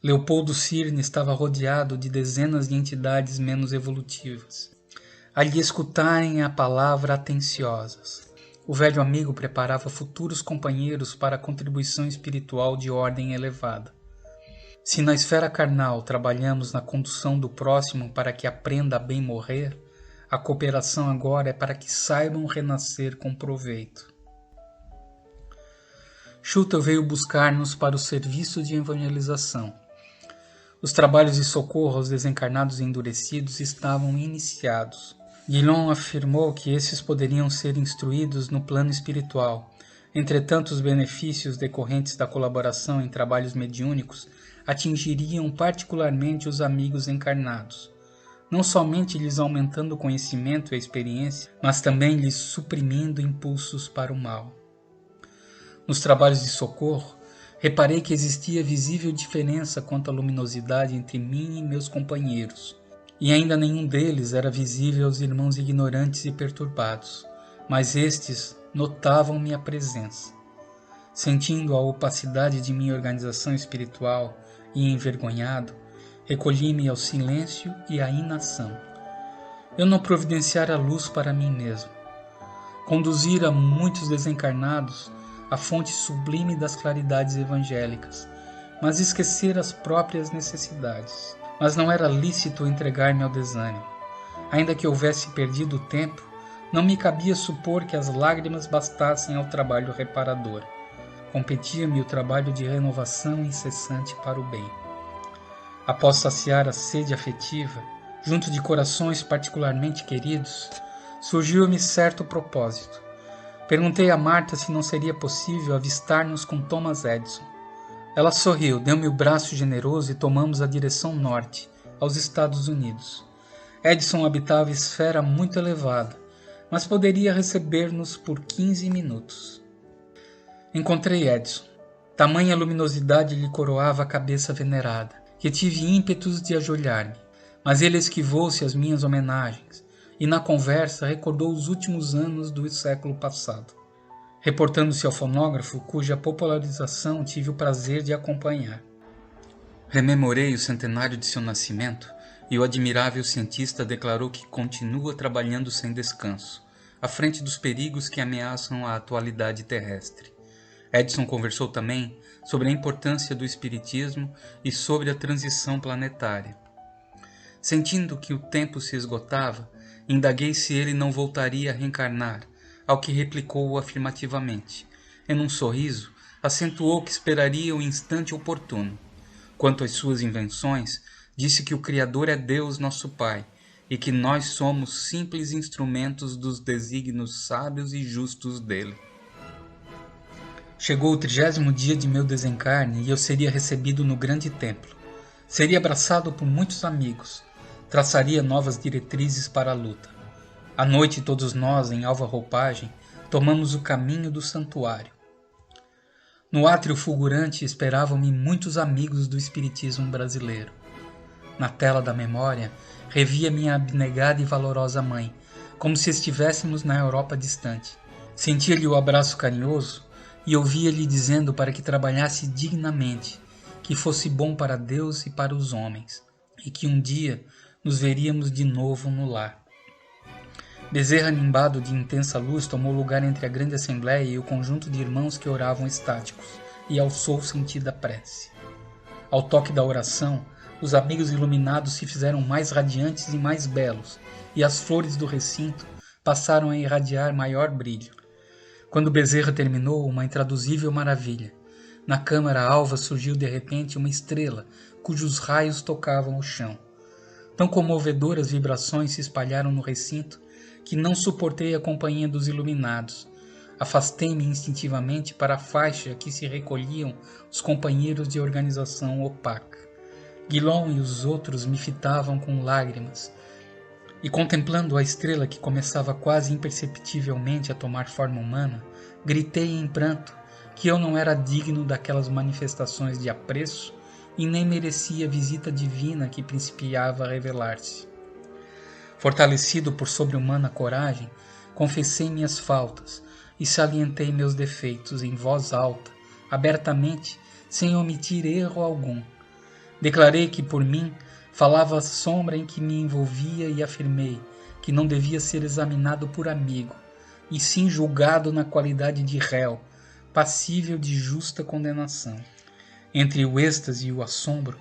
Leopoldo Cirne estava rodeado de dezenas de entidades menos evolutivas, a lhe escutarem a palavra atenciosas. O velho amigo preparava futuros companheiros para a contribuição espiritual de ordem elevada. Se na esfera carnal trabalhamos na condução do próximo para que aprenda a bem morrer, a cooperação agora é para que saibam renascer com proveito. Schutel veio buscar-nos para o serviço de evangelização. Os trabalhos de socorro aos desencarnados e endurecidos estavam iniciados. Guillon afirmou que esses poderiam ser instruídos no plano espiritual. Entretanto, os benefícios decorrentes da colaboração em trabalhos mediúnicos atingiriam particularmente os amigos encarnados, não somente lhes aumentando o conhecimento e a experiência, mas também lhes suprimindo impulsos para o mal. Nos trabalhos de socorro, reparei que existia visível diferença quanto à luminosidade entre mim e meus companheiros, e ainda nenhum deles era visível aos irmãos ignorantes e perturbados, mas estes notavam minha presença. Sentindo a opacidade de minha organização espiritual e envergonhado, recolhi-me ao silêncio e à inação. Eu não providenciara luz para mim mesmo. Conduzira muitos desencarnados à fonte sublime das claridades evangélicas, mas esquecera as próprias necessidades. Mas não era lícito entregar-me ao desânimo. Ainda que houvesse perdido o tempo, não me cabia supor que as lágrimas bastassem ao trabalho reparador. Competia-me o trabalho de renovação incessante para o bem. Após saciar a sede afetiva, junto de corações particularmente queridos, surgiu-me certo propósito. Perguntei a Marta se não seria possível avistar-nos com Thomas Edison. Ela sorriu, deu-me o braço generoso e tomamos a direção norte, aos Estados Unidos. Edison habitava esfera muito elevada, mas poderia receber-nos por 15 minutos. Encontrei Edison. Tamanha luminosidade lhe coroava a cabeça venerada, que tive ímpetos de ajoelhar-me, mas ele esquivou-se às minhas homenagens, e na conversa recordou os últimos anos do século passado, reportando-se ao fonógrafo cuja popularização tive o prazer de acompanhar. Rememorei o centenário de seu nascimento e o admirável cientista declarou que continua trabalhando sem descanso, à frente dos perigos que ameaçam a atualidade terrestre. Edison conversou também sobre a importância do espiritismo e sobre a transição planetária. Sentindo que o tempo se esgotava, indaguei se ele não voltaria a reencarnar, ao que replicou afirmativamente. E num sorriso, acentuou que esperaria o instante oportuno. Quanto às suas invenções, disse que o Criador é Deus nosso Pai, e que nós somos simples instrumentos dos desígnios sábios e justos dele. Chegou o 30º dia de meu desencarne e eu seria recebido no grande templo. Seria abraçado por muitos amigos. Traçaria novas diretrizes para a luta. À noite todos nós, em alva roupagem, tomamos o caminho do santuário. No átrio fulgurante esperavam-me muitos amigos do espiritismo brasileiro. Na tela da memória, revia minha abnegada e valorosa mãe, como se estivéssemos na Europa distante. Sentia-lhe o abraço carinhoso e ouvia-lhe dizendo para que trabalhasse dignamente, que fosse bom para Deus e para os homens, e que um dia nos veríamos de novo no lar. Bezerra, nimbado de intensa luz, tomou lugar entre a grande assembleia e o conjunto de irmãos que oravam estáticos, e alçou sentida prece. Ao toque da oração, os amigos iluminados se fizeram mais radiantes e mais belos, e as flores do recinto passaram a irradiar maior brilho. Quando Bezerra terminou, uma intraduzível maravilha. Na câmara alva surgiu de repente uma estrela, cujos raios tocavam o chão. Tão comovedoras vibrações se espalharam no recinto, que não suportei a companhia dos iluminados. Afastei-me instintivamente para a faixa que se recolhiam os companheiros de organização opaca. Guilom e os outros me fitavam com lágrimas, e contemplando a estrela que começava quase imperceptivelmente a tomar forma humana, gritei em pranto que eu não era digno daquelas manifestações de apreço e nem merecia a visita divina que principiava a revelar-se. Fortalecido por sobre-humana coragem, confessei minhas faltas e salientei meus defeitos em voz alta, abertamente, sem omitir erro algum. Declarei que, por mim, falava a sombra em que me envolvia e afirmei que não devia ser examinado por amigo, e sim julgado na qualidade de réu, passível de justa condenação. Entre o êxtase e o assombro,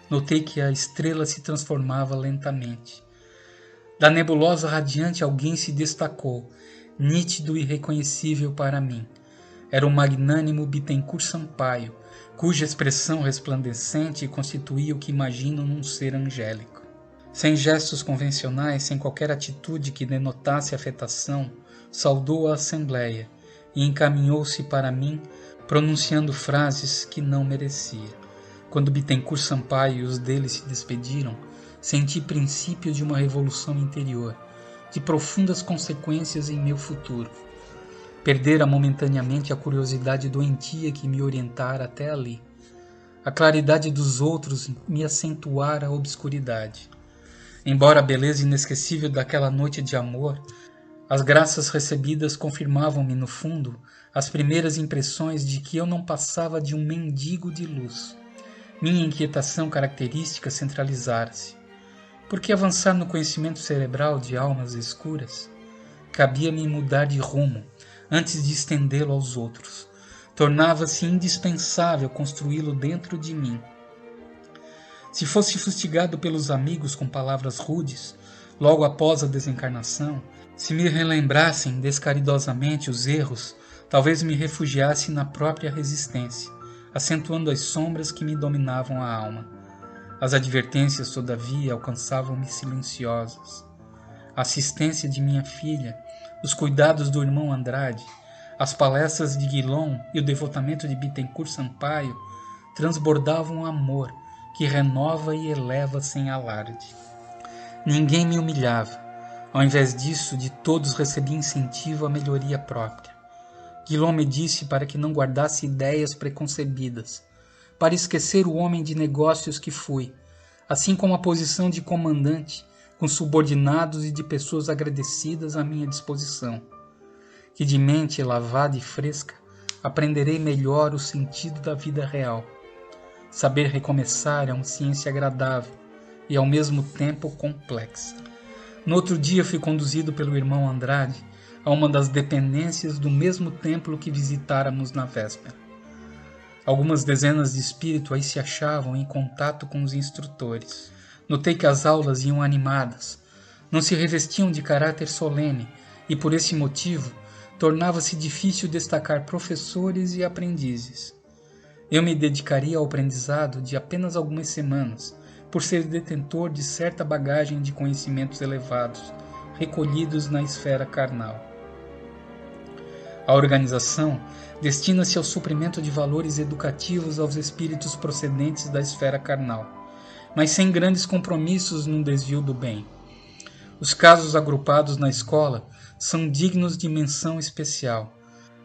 notei que a estrela se transformava lentamente. Da nebulosa radiante alguém se destacou, nítido e reconhecível para mim. Era o magnânimo Bittencourt Sampaio, cuja expressão resplandecente constituía o que imagino num ser angélico. Sem gestos convencionais, sem qualquer atitude que denotasse afetação, saudou a assembleia e encaminhou-se para mim, pronunciando frases que não merecia. Quando Bittencourt Sampaio e os dele se despediram, senti princípios de uma revolução interior, de profundas consequências em meu futuro. Perdera momentaneamente a curiosidade doentia que me orientara até ali. A claridade dos outros me acentuara a obscuridade. Embora a beleza inesquecível daquela noite de amor, as graças recebidas confirmavam-me no fundo as primeiras impressões de que eu não passava de um mendigo de luz. Minha inquietação característica centralizara-se. Por que avançar no conhecimento cerebral de almas escuras? Cabia-me mudar de rumo, antes de estendê-lo aos outros. Tornava-se indispensável construí-lo dentro de mim. Se fosse fustigado pelos amigos com palavras rudes, logo após a desencarnação, se me relembrassem descaridosamente os erros, talvez me refugiasse na própria resistência, acentuando as sombras que me dominavam a alma. As advertências, todavia, alcançavam-me silenciosas. A assistência de minha filha, os cuidados do irmão Andrade, as palestras de Guilom e o devotamento de Bittencourt Sampaio transbordavam amor que renova e eleva sem alarde. Ninguém me humilhava. Ao invés disso, de todos recebi incentivo à melhoria própria. Guilom me disse para que não guardasse ideias preconcebidas, para esquecer o homem de negócios que fui, assim como a posição de comandante, com subordinados e de pessoas agradecidas à minha disposição. Que de mente lavada e fresca, aprenderei melhor o sentido da vida real. Saber recomeçar é uma ciência agradável e ao mesmo tempo complexa. No outro dia fui conduzido pelo irmão Andrade a uma das dependências do mesmo templo que visitáramos na véspera. Algumas dezenas de espíritos aí se achavam em contato com os instrutores. Notei que as aulas iam animadas, não se revestiam de caráter solene e, por esse motivo, tornava-se difícil destacar professores e aprendizes. Eu me dedicaria ao aprendizado de apenas algumas semanas, por ser detentor de certa bagagem de conhecimentos elevados, recolhidos na esfera carnal. A organização destina-se ao suprimento de valores educativos aos espíritos procedentes da esfera carnal, mas sem grandes compromissos no desvio do bem. Os casos agrupados na escola são dignos de menção especial.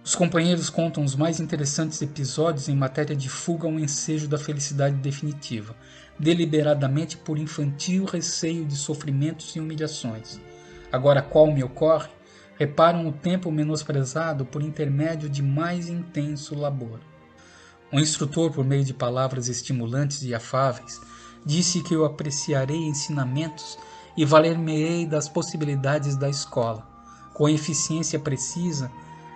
Os companheiros contam os mais interessantes episódios em matéria de fuga ao ensejo da felicidade definitiva, deliberadamente por infantil receio de sofrimentos e humilhações. Agora, qual me ocorre, reparam o tempo menosprezado por intermédio de mais intenso labor. O instrutor, por meio de palavras estimulantes e afáveis, disse que eu apreciarei ensinamentos e valer-me-ei das possibilidades da escola, com eficiência precisa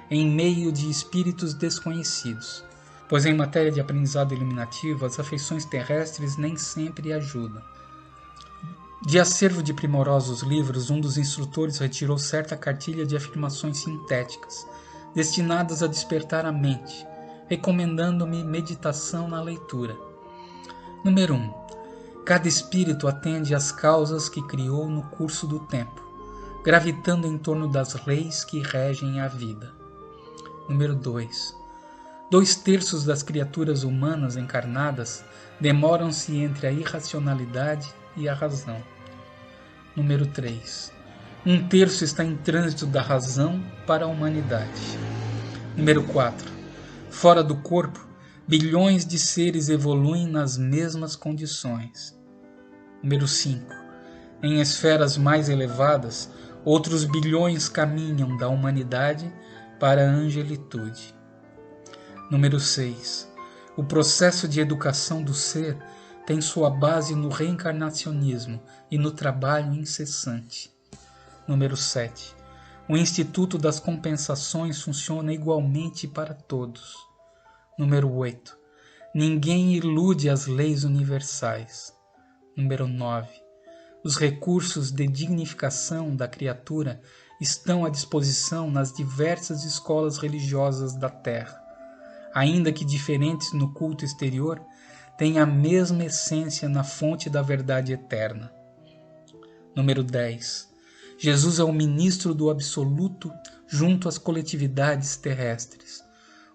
em meio de espíritos desconhecidos, pois em matéria de aprendizado iluminativo as afeições terrestres nem sempre ajudam. De acervo de primorosos livros, um dos instrutores retirou certa cartilha de afirmações sintéticas, destinadas a despertar a mente, recomendando-me meditação na leitura. Número 1. Cada espírito atende às causas que criou no curso do tempo, gravitando em torno das leis que regem a vida. Número 2. 2/3 das criaturas humanas encarnadas demoram-se entre a irracionalidade e a razão. Número 3. 1/3 está em trânsito da razão para a humanidade. Número 4. Fora do corpo, bilhões de seres evoluem nas mesmas condições. Número 5. Em esferas mais elevadas, outros bilhões caminham da humanidade para a angelitude. Número 6. O processo de educação do ser tem sua base no reencarnacionismo e no trabalho incessante. Número 7. O Instituto das Compensações funciona igualmente para todos. Número 8. Ninguém ilude as leis universais. Número 9. Os recursos de dignificação da criatura estão à disposição nas diversas escolas religiosas da Terra. Ainda que diferentes no culto exterior, têm a mesma essência na fonte da verdade eterna. Número 10. Jesus é o ministro do absoluto junto às coletividades terrestres.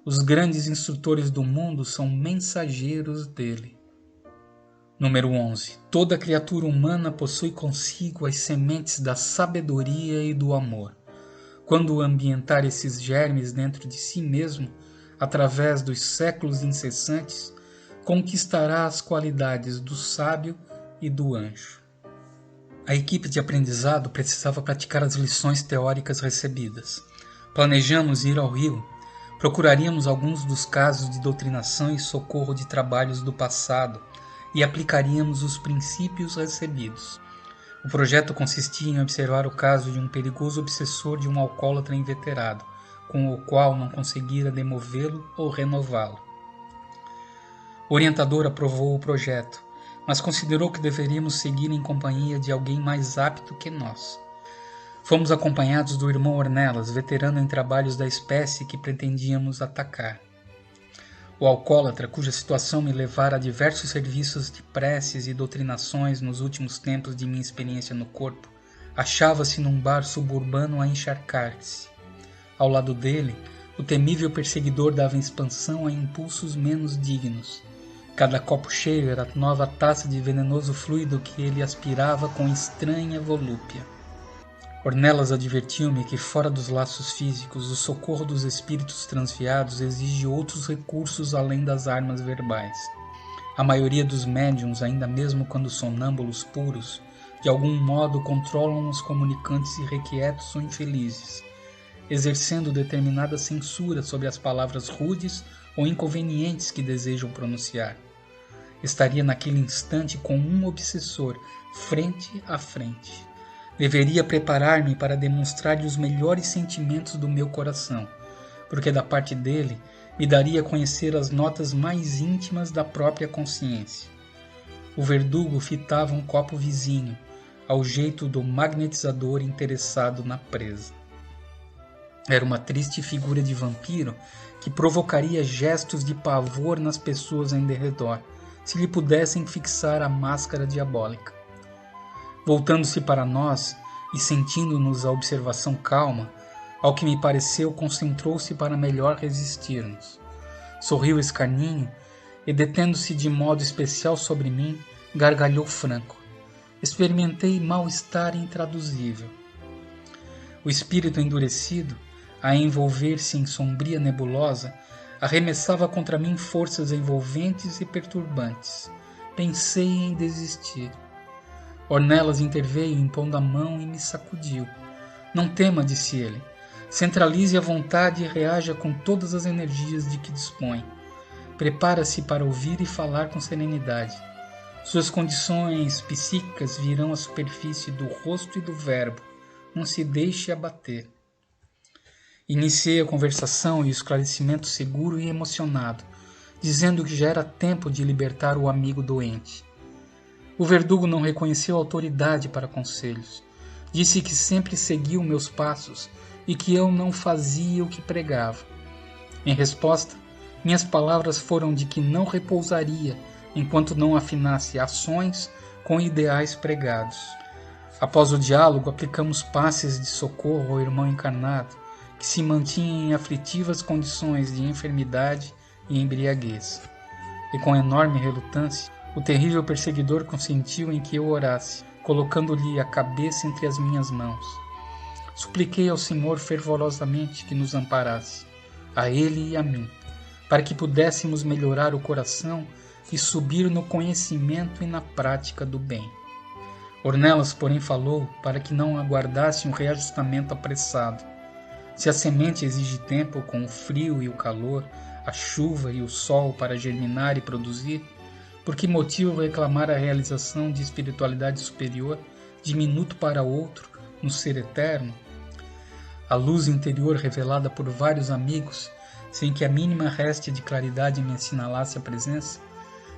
Os grandes instrutores do mundo são mensageiros dele. Número 11. Toda criatura humana possui consigo as sementes da sabedoria e do amor. Quando ambientar esses germes dentro de si mesmo, através dos séculos incessantes, conquistará as qualidades do sábio e do anjo. A equipe de aprendizado precisava praticar as lições teóricas recebidas. Planejamos ir ao Rio. Procuraríamos alguns dos casos de doutrinação e socorro de trabalhos do passado e aplicaríamos os princípios recebidos. O projeto consistia em observar o caso de um perigoso obsessor de um alcoólatra inveterado, com o qual não conseguira demovê-lo ou renová-lo. O orientador aprovou o projeto, mas considerou que deveríamos seguir em companhia de alguém mais apto que nós. Fomos acompanhados do irmão Ornelas, veterano em trabalhos da espécie que pretendíamos atacar. O alcoólatra, cuja situação me levara a diversos serviços de preces e doutrinações nos últimos tempos de minha experiência no corpo, achava-se num bar suburbano a encharcar-se. Ao lado dele, o temível perseguidor dava expansão a impulsos menos dignos. Cada copo cheio era nova taça de venenoso fluido que ele aspirava com estranha volúpia. Ornelas advertiu-me que, fora dos laços físicos, o socorro dos espíritos transviados exige outros recursos além das armas verbais. A maioria dos médiuns, ainda mesmo quando sonâmbulos puros, de algum modo controlam os comunicantes irrequietos ou infelizes, exercendo determinada censura sobre as palavras rudes ou inconvenientes que desejam pronunciar. Estaria naquele instante com um obsessor, frente a frente. Deveria preparar-me para demonstrar-lhe os melhores sentimentos do meu coração, porque da parte dele me daria a conhecer as notas mais íntimas da própria consciência. O verdugo fitava um copo vizinho, ao jeito do magnetizador interessado na presa. Era uma triste figura de vampiro que provocaria gestos de pavor nas pessoas em derredor, se lhe pudessem fixar a máscara diabólica. Voltando-se para nós e sentindo-nos a observação calma, ao que me pareceu concentrou-se para melhor resistirmos. Sorriu escarninho e, detendo-se de modo especial sobre mim, gargalhou franco. Experimentei mal-estar intraduzível. O espírito endurecido, a envolver-se em sombria nebulosa, arremessava contra mim forças envolventes e perturbantes. Pensei em desistir. Ornelas interveio, impondo a mão, e me sacudiu. Não tema, disse ele. Centralize a vontade e reaja com todas as energias de que dispõe. Prepara-se para ouvir e falar com serenidade. Suas condições psíquicas virão à superfície do rosto e do verbo. Não se deixe abater. Iniciei a conversação e o esclarecimento seguro e emocionado, dizendo que já era tempo de libertar o amigo doente. O verdugo não reconheceu autoridade para conselhos. Disse que sempre seguiu meus passos e que eu não fazia o que pregava. Em resposta, minhas palavras foram de que não repousaria enquanto não afinasse ações com ideais pregados. Após o diálogo, aplicamos passes de socorro ao irmão encarnado, que se mantinha em aflitivas condições de enfermidade e embriaguez. E com enorme relutância, o terrível perseguidor consentiu em que eu orasse, colocando-lhe a cabeça entre as minhas mãos. Supliquei ao Senhor fervorosamente que nos amparasse, a ele e a mim, para que pudéssemos melhorar o coração e subir no conhecimento e na prática do bem. Ornelas, porém, falou para que não aguardasse um reajustamento apressado. Se a semente exige tempo, com o frio e o calor, a chuva e o sol para germinar e produzir, por que motivo reclamar a realização de espiritualidade superior de minuto para outro no ser eterno? A luz interior revelada por vários amigos, sem que a mínima reste de claridade me assinalasse a presença,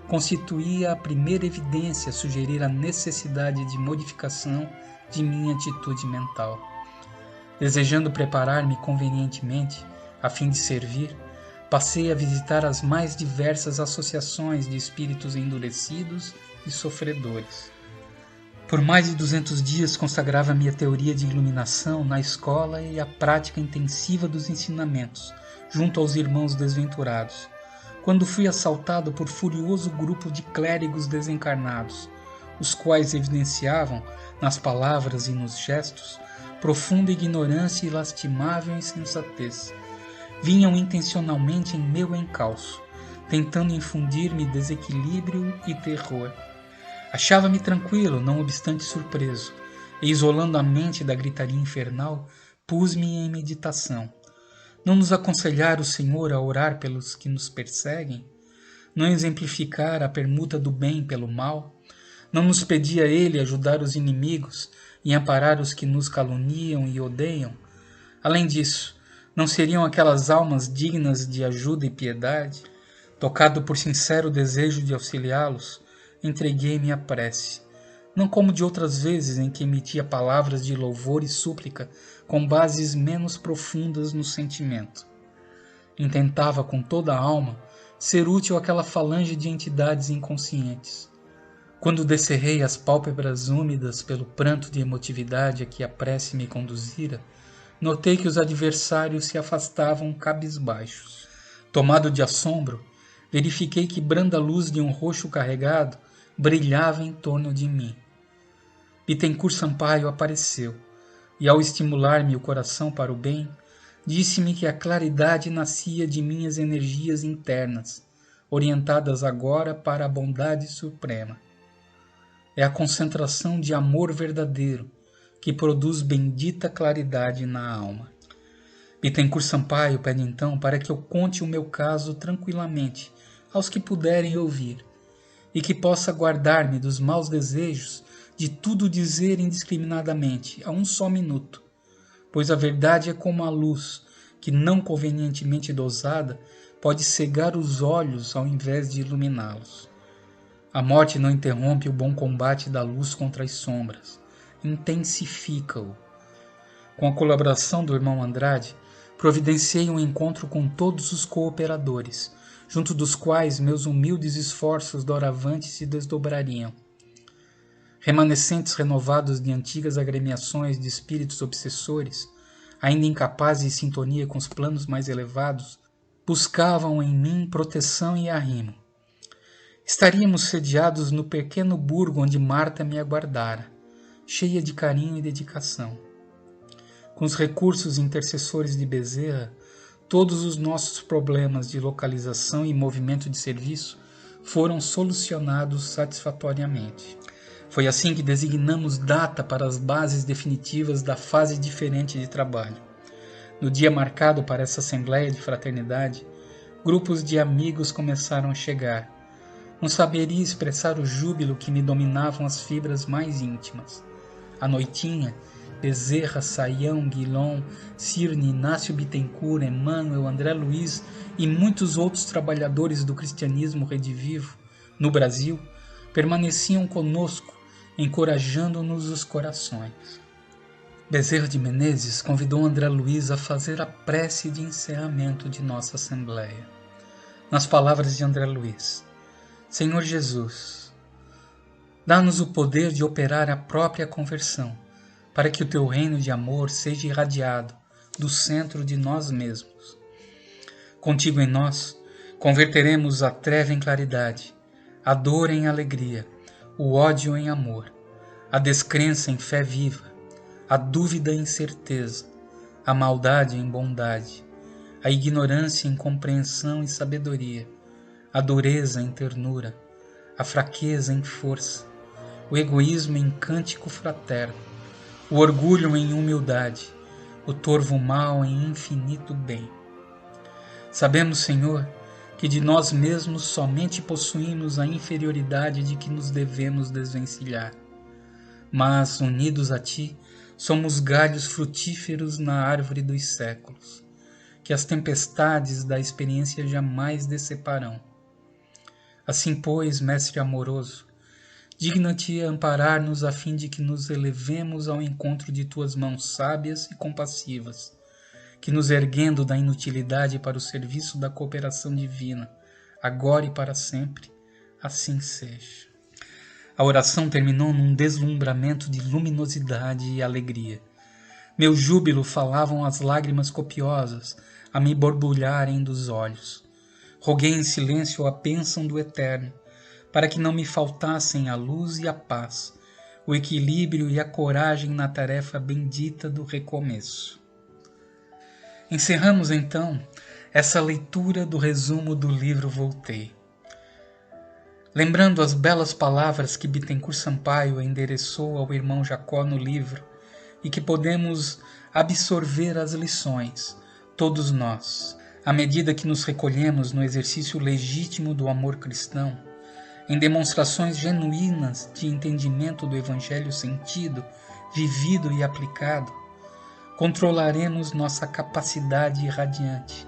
constituía a primeira evidência a sugerir a necessidade de modificação de minha atitude mental. Desejando preparar-me convenientemente, a fim de servir, passei a visitar as mais diversas associações de espíritos endurecidos e sofredores. Por mais de 200 dias consagrava minha teoria de iluminação na escola e a prática intensiva dos ensinamentos, junto aos irmãos desventurados, quando fui assaltado por furioso grupo de clérigos desencarnados, os quais evidenciavam, nas palavras e nos gestos, profunda ignorância e lastimável insensatez. Vinham intencionalmente em meu encalço, tentando infundir-me desequilíbrio e terror. Achava-me tranquilo, não obstante surpreso, e isolando a mente da gritaria infernal, pus-me em meditação. Não nos aconselhar o Senhor a orar pelos que nos perseguem? Não exemplificar a permuta do bem pelo mal? Não nos pedia Ele ajudar os inimigos e amparar os que nos caluniam e odeiam? Além disso, não seriam aquelas almas dignas de ajuda e piedade? Tocado por sincero desejo de auxiliá-los, entreguei-me à prece, não como de outras vezes em que emitia palavras de louvor e súplica com bases menos profundas no sentimento. Intentava com toda a alma ser útil àquela falange de entidades inconscientes. Quando descerrei as pálpebras úmidas pelo pranto de emotividade a que a prece me conduzira, notei que os adversários se afastavam cabisbaixos. Tomado de assombro, verifiquei que branda luz de um roxo carregado brilhava em torno de mim. Bittencourt Sampaio apareceu, e ao estimular-me o coração para o bem, disse-me que a claridade nascia de minhas energias internas, orientadas agora para a bondade suprema. É a concentração de amor verdadeiro que produz bendita claridade na alma. Bittencourt Sampaio pede então para que eu conte o meu caso tranquilamente aos que puderem ouvir, e que possa guardar-me dos maus desejos de tudo dizer indiscriminadamente a um só minuto, pois a verdade é como a luz, que não convenientemente dosada pode cegar os olhos ao invés de iluminá-los. A morte não interrompe o bom combate da luz contra as sombras, intensifica-o. Com a colaboração do irmão Andrade, providenciei um encontro com todos os cooperadores, junto dos quais meus humildes esforços doravante se desdobrariam. Remanescentes renovados de antigas agremiações de espíritos obsessores, ainda incapazes de sintonia com os planos mais elevados, buscavam em mim proteção e arrimo. Estaríamos sediados no pequeno burgo onde Marta me aguardara, cheia de carinho e dedicação. Com os recursos intercessores de Bezerra, todos os nossos problemas de localização e movimento de serviço foram solucionados satisfatoriamente. Foi assim que designamos data para as bases definitivas da fase diferente de trabalho. No dia marcado para essa assembleia de fraternidade, grupos de amigos começaram a chegar. Não saberia expressar o júbilo que me dominavam as fibras mais íntimas. À noitinha, Bezerra, Saião, Guilhom, Cirne, Inácio Bittencourt, Emmanuel, André Luiz e muitos outros trabalhadores do cristianismo redivivo, no Brasil, permaneciam conosco, encorajando-nos os corações. Bezerra de Menezes convidou André Luiz a fazer a prece de encerramento de nossa Assembleia. Nas palavras de André Luiz: Senhor Jesus, dá-nos o poder de operar a própria conversão, para que o teu reino de amor seja irradiado do centro de nós mesmos. Contigo em nós, converteremos a treva em claridade, a dor em alegria, o ódio em amor, a descrença em fé viva, a dúvida em certeza, a maldade em bondade, a ignorância em compreensão e sabedoria, a dureza em ternura, a fraqueza em força, o egoísmo em cântico fraterno, o orgulho em humildade, o torvo mal em infinito bem. Sabemos, Senhor, que de nós mesmos somente possuímos a inferioridade de que nos devemos desvencilhar. Mas, unidos a Ti, somos galhos frutíferos na árvore dos séculos, que as tempestades da experiência jamais deceparão. Assim, pois, Mestre amoroso, digna-te amparar-nos a fim de que nos elevemos ao encontro de Tuas mãos sábias e compassivas, que nos erguendo da inutilidade para o serviço da cooperação divina, agora e para sempre, assim seja. A oração terminou num deslumbramento de luminosidade e alegria. Meu júbilo falavam as lágrimas copiosas a me borbulharem dos olhos. Roguei em silêncio a bênção do Eterno, para que não me faltassem a luz e a paz, o equilíbrio e a coragem na tarefa bendita do recomeço. Encerramos então essa leitura do resumo do livro Voltei. Lembrando as belas palavras que Bittencourt Sampaio endereçou ao irmão Jacó no livro e que podemos absorver as lições, todos nós, à medida que nos recolhemos no exercício legítimo do amor cristão, em demonstrações genuínas de entendimento do Evangelho sentido, vivido e aplicado, controlaremos nossa capacidade irradiante,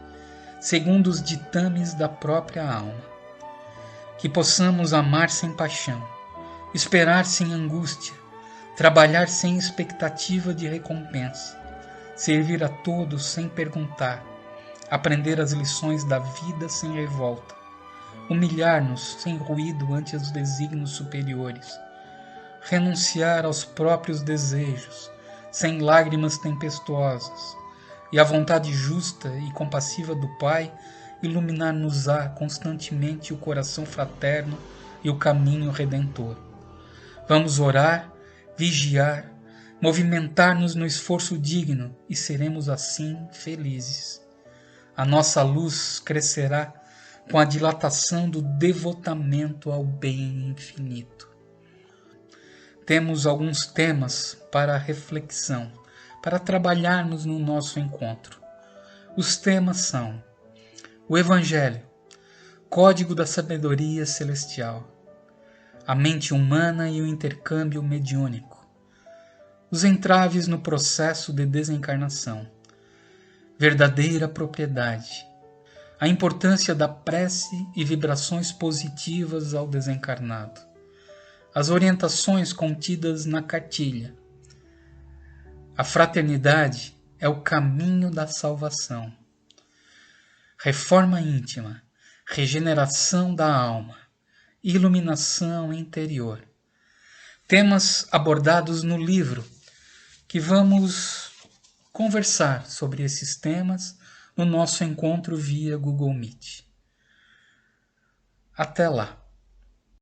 segundo os ditames da própria alma. Que possamos amar sem paixão, esperar sem angústia, trabalhar sem expectativa de recompensa, servir a todos sem perguntar, aprender as lições da vida sem revolta, humilhar-nos sem ruído ante os desígnios superiores, renunciar aos próprios desejos, sem lágrimas tempestuosas, e a vontade justa e compassiva do Pai iluminar-nos-á constantemente o coração fraterno e o caminho redentor. Vamos orar, vigiar, movimentar-nos no esforço digno e seremos assim felizes. A nossa luz crescerá com a dilatação do devotamento ao bem infinito. Temos alguns temas para reflexão, para trabalharmos no nosso encontro. Os temas são: o Evangelho, código da sabedoria celestial, a mente humana e o intercâmbio mediúnico, os entraves no processo de desencarnação, verdadeira propriedade, a importância da prece e vibrações positivas ao desencarnado, as orientações contidas na cartilha, A fraternidade é o caminho da salvação. Reforma íntima, regeneração da alma, iluminação interior. Temas abordados no livro, que vamos conversar sobre esses temas no nosso encontro via Google Meet. Até lá!